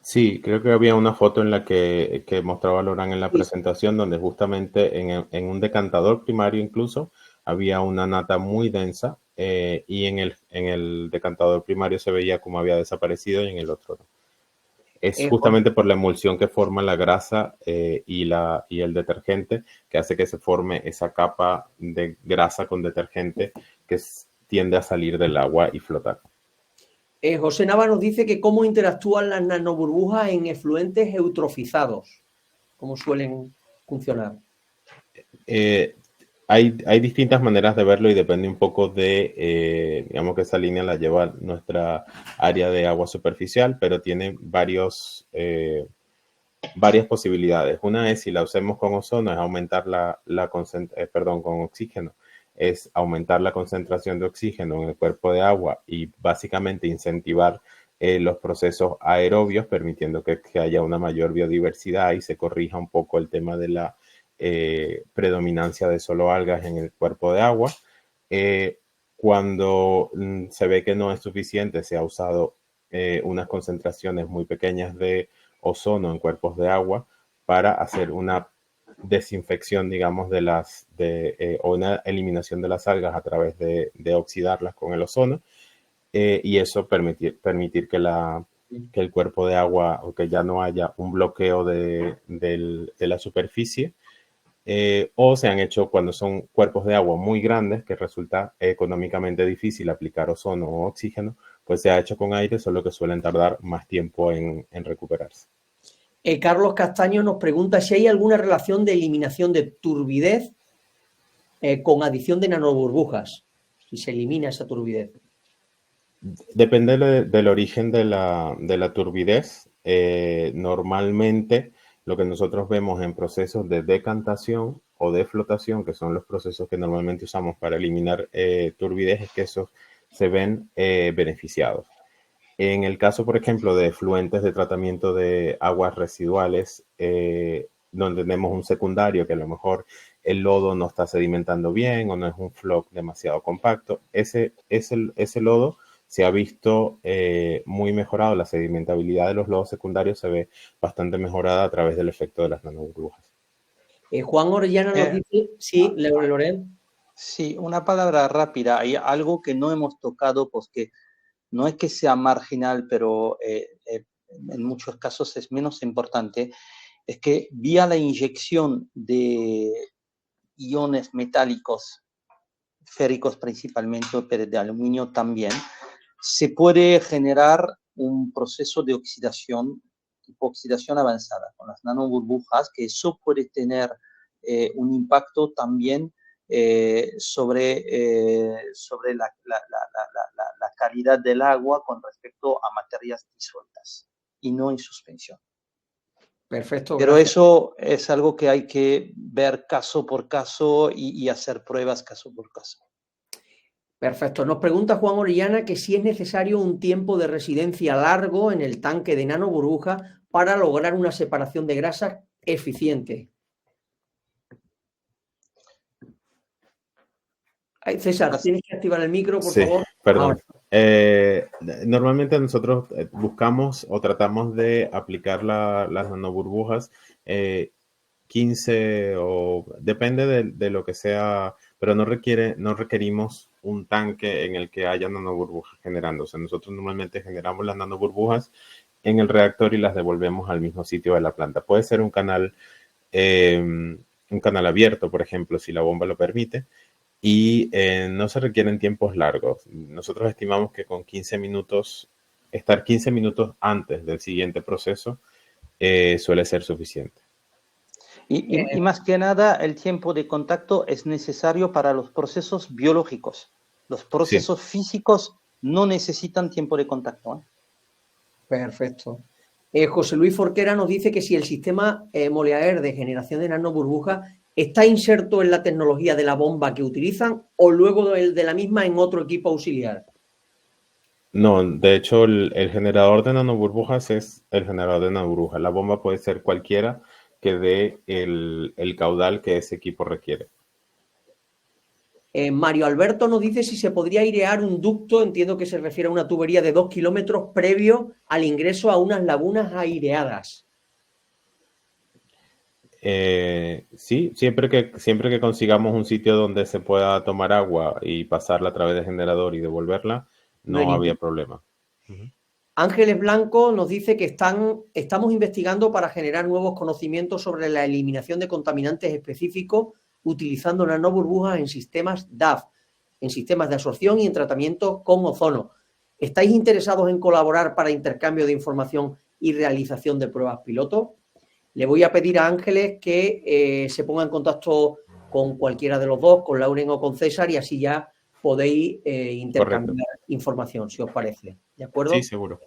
Sí, creo que había una foto en la que mostraba Lorán en la presentación donde justamente en un decantador primario incluso había una nata muy densa y en el decantador primario se veía como había desaparecido y en el otro no. Es justamente por la emulsión que forma la grasa y el detergente que hace que se forme esa capa de grasa con detergente que tiende a salir del agua y flotar. José Nava nos dice que cómo interactúan las nanoburbujas en efluentes eutrofizados. ¿Cómo suelen funcionar? Hay distintas maneras de verlo y depende un poco de, digamos que esa línea la lleva nuestra área de agua superficial, pero tiene varias posibilidades. Una es, si la usemos con ozono, es aumentar con oxígeno, es aumentar la concentración de oxígeno en el cuerpo de agua y básicamente incentivar los procesos aerobios, permitiendo que haya una mayor biodiversidad y se corrija un poco el tema de la predominancia de solo algas en el cuerpo de agua. Cuando se ve que no es suficiente, se ha usado unas concentraciones muy pequeñas de ozono en cuerpos de agua para hacer una desinfección, digamos, o una eliminación de las algas a través de oxidarlas con el ozono y eso permitir que el cuerpo de agua, o que ya no haya un bloqueo de la superficie, o se han hecho cuando son cuerpos de agua muy grandes, que resulta económicamente difícil aplicar ozono o oxígeno, pues se ha hecho con aire, solo que suelen tardar más tiempo en recuperarse. Carlos Castaño nos pregunta si hay alguna relación de eliminación de turbidez con adición de nanoburbujas, si se elimina esa turbidez. Depende del origen de la turbidez. Normalmente lo que nosotros vemos en procesos de decantación o de flotación, que son los procesos que normalmente usamos para eliminar turbidez, es que esos se ven beneficiados. En el caso, por ejemplo, de efluentes de tratamiento de aguas residuales, donde tenemos un secundario que a lo mejor el lodo no está sedimentando bien o no es un floc demasiado compacto, ese lodo se ha visto muy mejorado. La sedimentabilidad de los lodos secundarios se ve bastante mejorada a través del efecto de las nanoburbujas. Juan Orellana nos dice, sí, Loren. Sí, una palabra rápida. Hay algo que no hemos tocado, pues que no es que sea marginal, pero en muchos casos es menos importante, es que vía la inyección de iones metálicos, férricos principalmente, pero de aluminio también, se puede generar un proceso de oxidación, tipo oxidación avanzada, con las nanoburbujas, que eso puede tener un impacto también sobre la calidad del agua con respecto a materias disueltas y no en suspensión. Perfecto, pero gracias. Eso es algo que hay que ver caso por caso y hacer pruebas caso por caso. Perfecto. Nos pregunta Juan Orellana que si es necesario un tiempo de residencia largo en el tanque de nanoburbuja para lograr una separación de grasas eficiente. César, tienes que activar el micro, por favor. Perdón. Normalmente nosotros buscamos o tratamos de aplicar las nanoburbujas 15 o depende de lo que sea, pero no requerimos un tanque en el que haya nanoburbujas generándose. Nosotros normalmente generamos las nanoburbujas en el reactor y las devolvemos al mismo sitio de la planta. Puede ser un canal abierto, por ejemplo, si la bomba lo permite, y no se requieren tiempos largos. Nosotros estimamos que con 15 minutos, estar 15 minutos antes del siguiente proceso suele ser suficiente. Y más que nada, el tiempo de contacto es necesario para los procesos biológicos. Los procesos físicos no necesitan tiempo de contacto, ¿eh? Perfecto. José Luis Forquera nos dice que si el sistema Molière de generación de nanoburbujas está inserto en la tecnología de la bomba que utilizan o luego el de la misma en otro equipo auxiliar. No, de hecho el generador de nanoburbujas es el generador de nanoburbujas. La bomba puede ser cualquiera que dé el caudal que ese equipo requiere. Mario Alberto nos dice si se podría airear un ducto, entiendo que se refiere a una tubería de 2 kilómetros previo al ingreso a unas lagunas aireadas. Sí, siempre que consigamos un sitio donde se pueda tomar agua y pasarla a través del generador y devolverla, no había problema. Ángeles Blanco nos dice que estamos investigando para generar nuevos conocimientos sobre la eliminación de contaminantes específicos utilizando nanoburbujas en sistemas DAF, en sistemas de absorción y en tratamiento con ozono. ¿Estáis interesados en colaborar para intercambio de información y realización de pruebas piloto? Le voy a pedir a Ángeles que se ponga en contacto con cualquiera de los dos, con Lauren o con César, y así ya podéis intercambiar información, si os parece. ¿De acuerdo? Sí, seguro.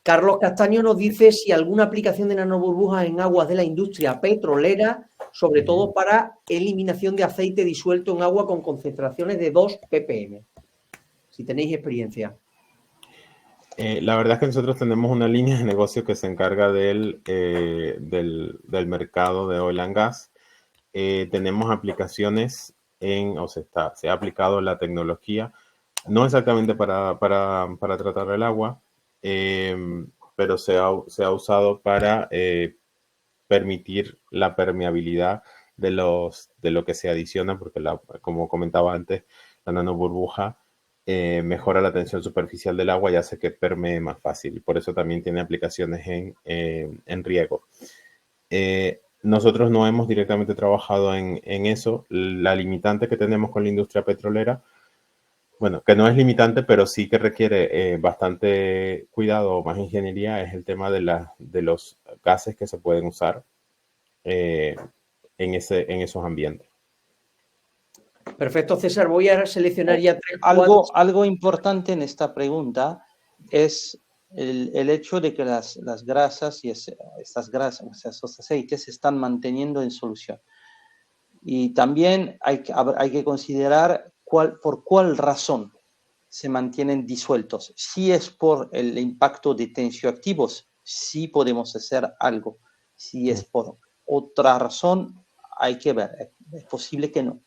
Carlos Castaño nos dice si alguna aplicación de nanoburbujas en aguas de la industria petrolera, sobre todo para eliminación de aceite disuelto en agua con concentraciones de 2 ppm. Si tenéis experiencia. La verdad es que nosotros tenemos una línea de negocio que se encarga del mercado de oil and gas. Tenemos aplicaciones se ha aplicado la tecnología, no exactamente para tratar el agua, pero se ha usado para permitir la permeabilidad de lo que se adiciona, porque como comentaba antes, la nanoburbuja mejora la tensión superficial del agua y hace que permee más fácil. Por eso también tiene aplicaciones en riego. Nosotros no hemos directamente trabajado en eso. La limitante que tenemos con la industria petrolera, bueno, que no es limitante, pero sí que requiere bastante cuidado o más ingeniería, es el tema de los gases que se pueden usar en esos ambientes. Perfecto, César. Voy a seleccionar ya algo importante en esta pregunta es el hecho de que las grasas y estas grasas, esos aceites se están manteniendo en solución. Y también hay que considerar por cuál razón se mantienen disueltos. Si es por el impacto de tensioactivos, sí podemos hacer algo. Si es por otra razón, hay que ver. Es posible que no.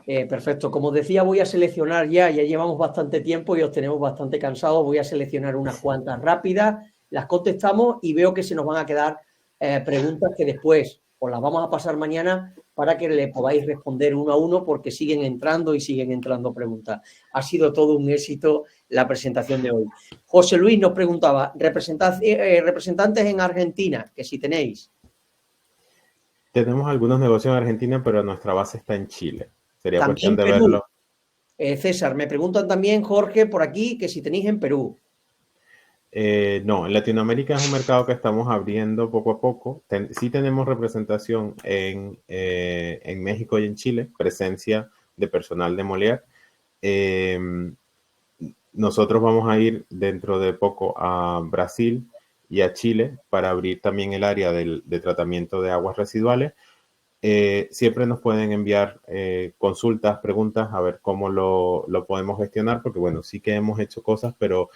Perfecto. Como decía, voy a seleccionar ya llevamos bastante tiempo y os tenemos bastante cansados. Voy a seleccionar unas cuantas rápidas, las contestamos y veo que se nos van a quedar preguntas que después os las vamos a pasar mañana para que le podáis responder uno a uno, porque siguen entrando preguntas. Ha sido todo un éxito la presentación de hoy. José Luis nos preguntaba, representantes en Argentina, que si tenéis. Tenemos algunos negocios en Argentina, pero nuestra base está en Chile. Sería También cuestión de Perú. verlo. César, me preguntan también, Jorge, por aquí, que si tenéis en Perú. No, en Latinoamérica es un mercado que estamos abriendo poco a poco. Sí tenemos representación en México y en Chile, presencia de personal de Molière. Nosotros vamos a ir dentro de poco a Brasil y a Chile para abrir también el área de tratamiento de aguas residuales. Siempre nos pueden enviar consultas, preguntas, a ver cómo lo podemos gestionar, porque bueno, sí que hemos hecho cosas, pero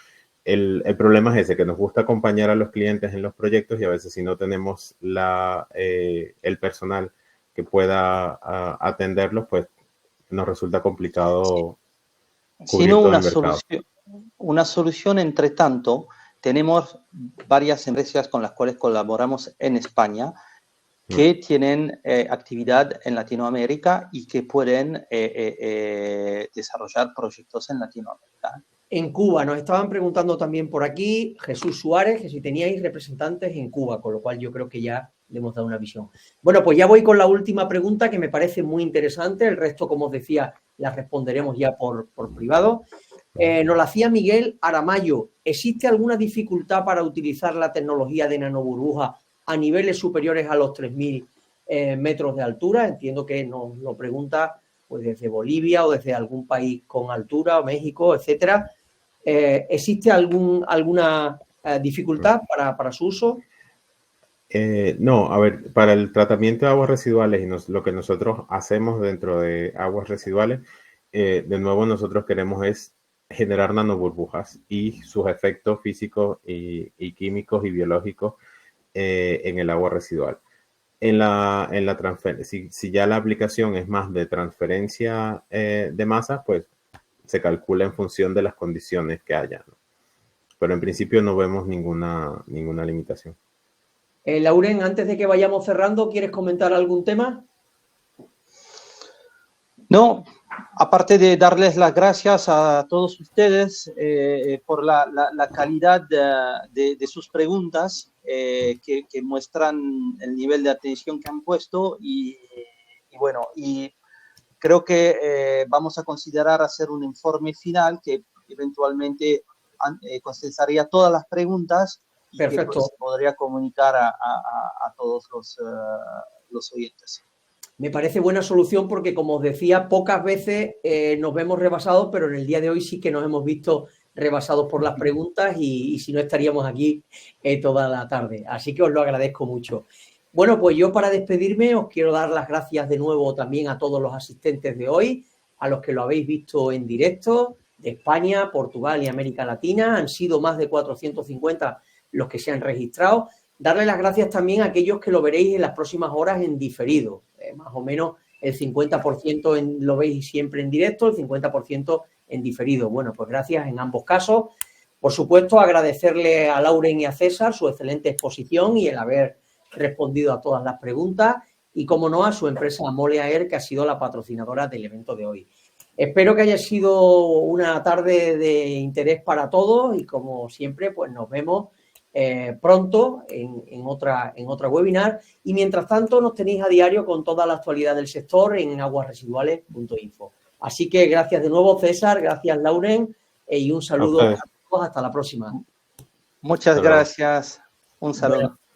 el problema es ese, que nos gusta acompañar a los clientes en los proyectos y a veces si no tenemos el personal que pueda atenderlos, pues nos resulta complicado cubrir todo el mercado. Una solución, entre tanto, tenemos varias empresas con las cuales colaboramos en España que tienen actividad en Latinoamérica y que pueden desarrollar proyectos en Latinoamérica. En Cuba, nos estaban preguntando también por aquí, Jesús Suárez, que si teníais representantes en Cuba, con lo cual yo creo que ya le hemos dado una visión. Bueno, pues ya voy con la última pregunta que me parece muy interesante. El resto, como os decía, las responderemos ya por privado. Nos la hacía Miguel Aramayo. ¿Existe alguna dificultad para utilizar la tecnología de nanoburbuja a niveles superiores a los 3.000 metros de altura? Entiendo que nos lo pregunta pues desde Bolivia o desde algún país con altura, o México, etcétera. ¿Existe alguna dificultad para su uso? No, a ver, para el tratamiento de aguas residuales y lo que nosotros hacemos dentro de aguas residuales, de nuevo nosotros queremos es generar nanoburbujas y sus efectos físicos y químicos y biológicos en el agua residual. Si ya la aplicación es más de transferencia de masa, pues se calcula en función de las condiciones que haya, ¿no? Pero en principio no vemos ninguna limitación. Lauren, antes de que vayamos cerrando, ¿quieres comentar algún tema? No, aparte de darles las gracias a todos ustedes por la calidad de sus preguntas que muestran el nivel de atención que han puesto y bueno, y creo que vamos a considerar hacer un informe final que eventualmente condensaría todas las preguntas y Perfecto. que pues, podría comunicar a todos los oyentes. Me parece buena solución porque, como os decía, pocas veces nos vemos rebasados, pero en el día de hoy sí que nos hemos visto rebasados por las preguntas y si no estaríamos aquí toda la tarde. Así que os lo agradezco mucho. Bueno, pues yo para despedirme os quiero dar las gracias de nuevo también a todos los asistentes de hoy, a los que lo habéis visto en directo, de España, Portugal y América Latina. Han sido más de 450 los que se han registrado. Darle las gracias también a aquellos que lo veréis en las próximas horas en diferido. Más o menos el 50% lo veis siempre en directo, el 50% en diferido. Bueno, pues gracias en ambos casos. Por supuesto, agradecerle a Lauren y a César su excelente exposición y el haber respondido a todas las preguntas y, como no, a su empresa Mole Air, que ha sido la patrocinadora del evento de hoy. Espero que haya sido una tarde de interés para todos y, como siempre, pues nos vemos pronto en otra webinar y mientras tanto nos tenéis a diario con toda la actualidad del sector en aguasresiduales.info. Así que gracias de nuevo, César, gracias, Lauren, y un saludo a todos, hasta la próxima. Muchas gracias, un saludo. Bueno.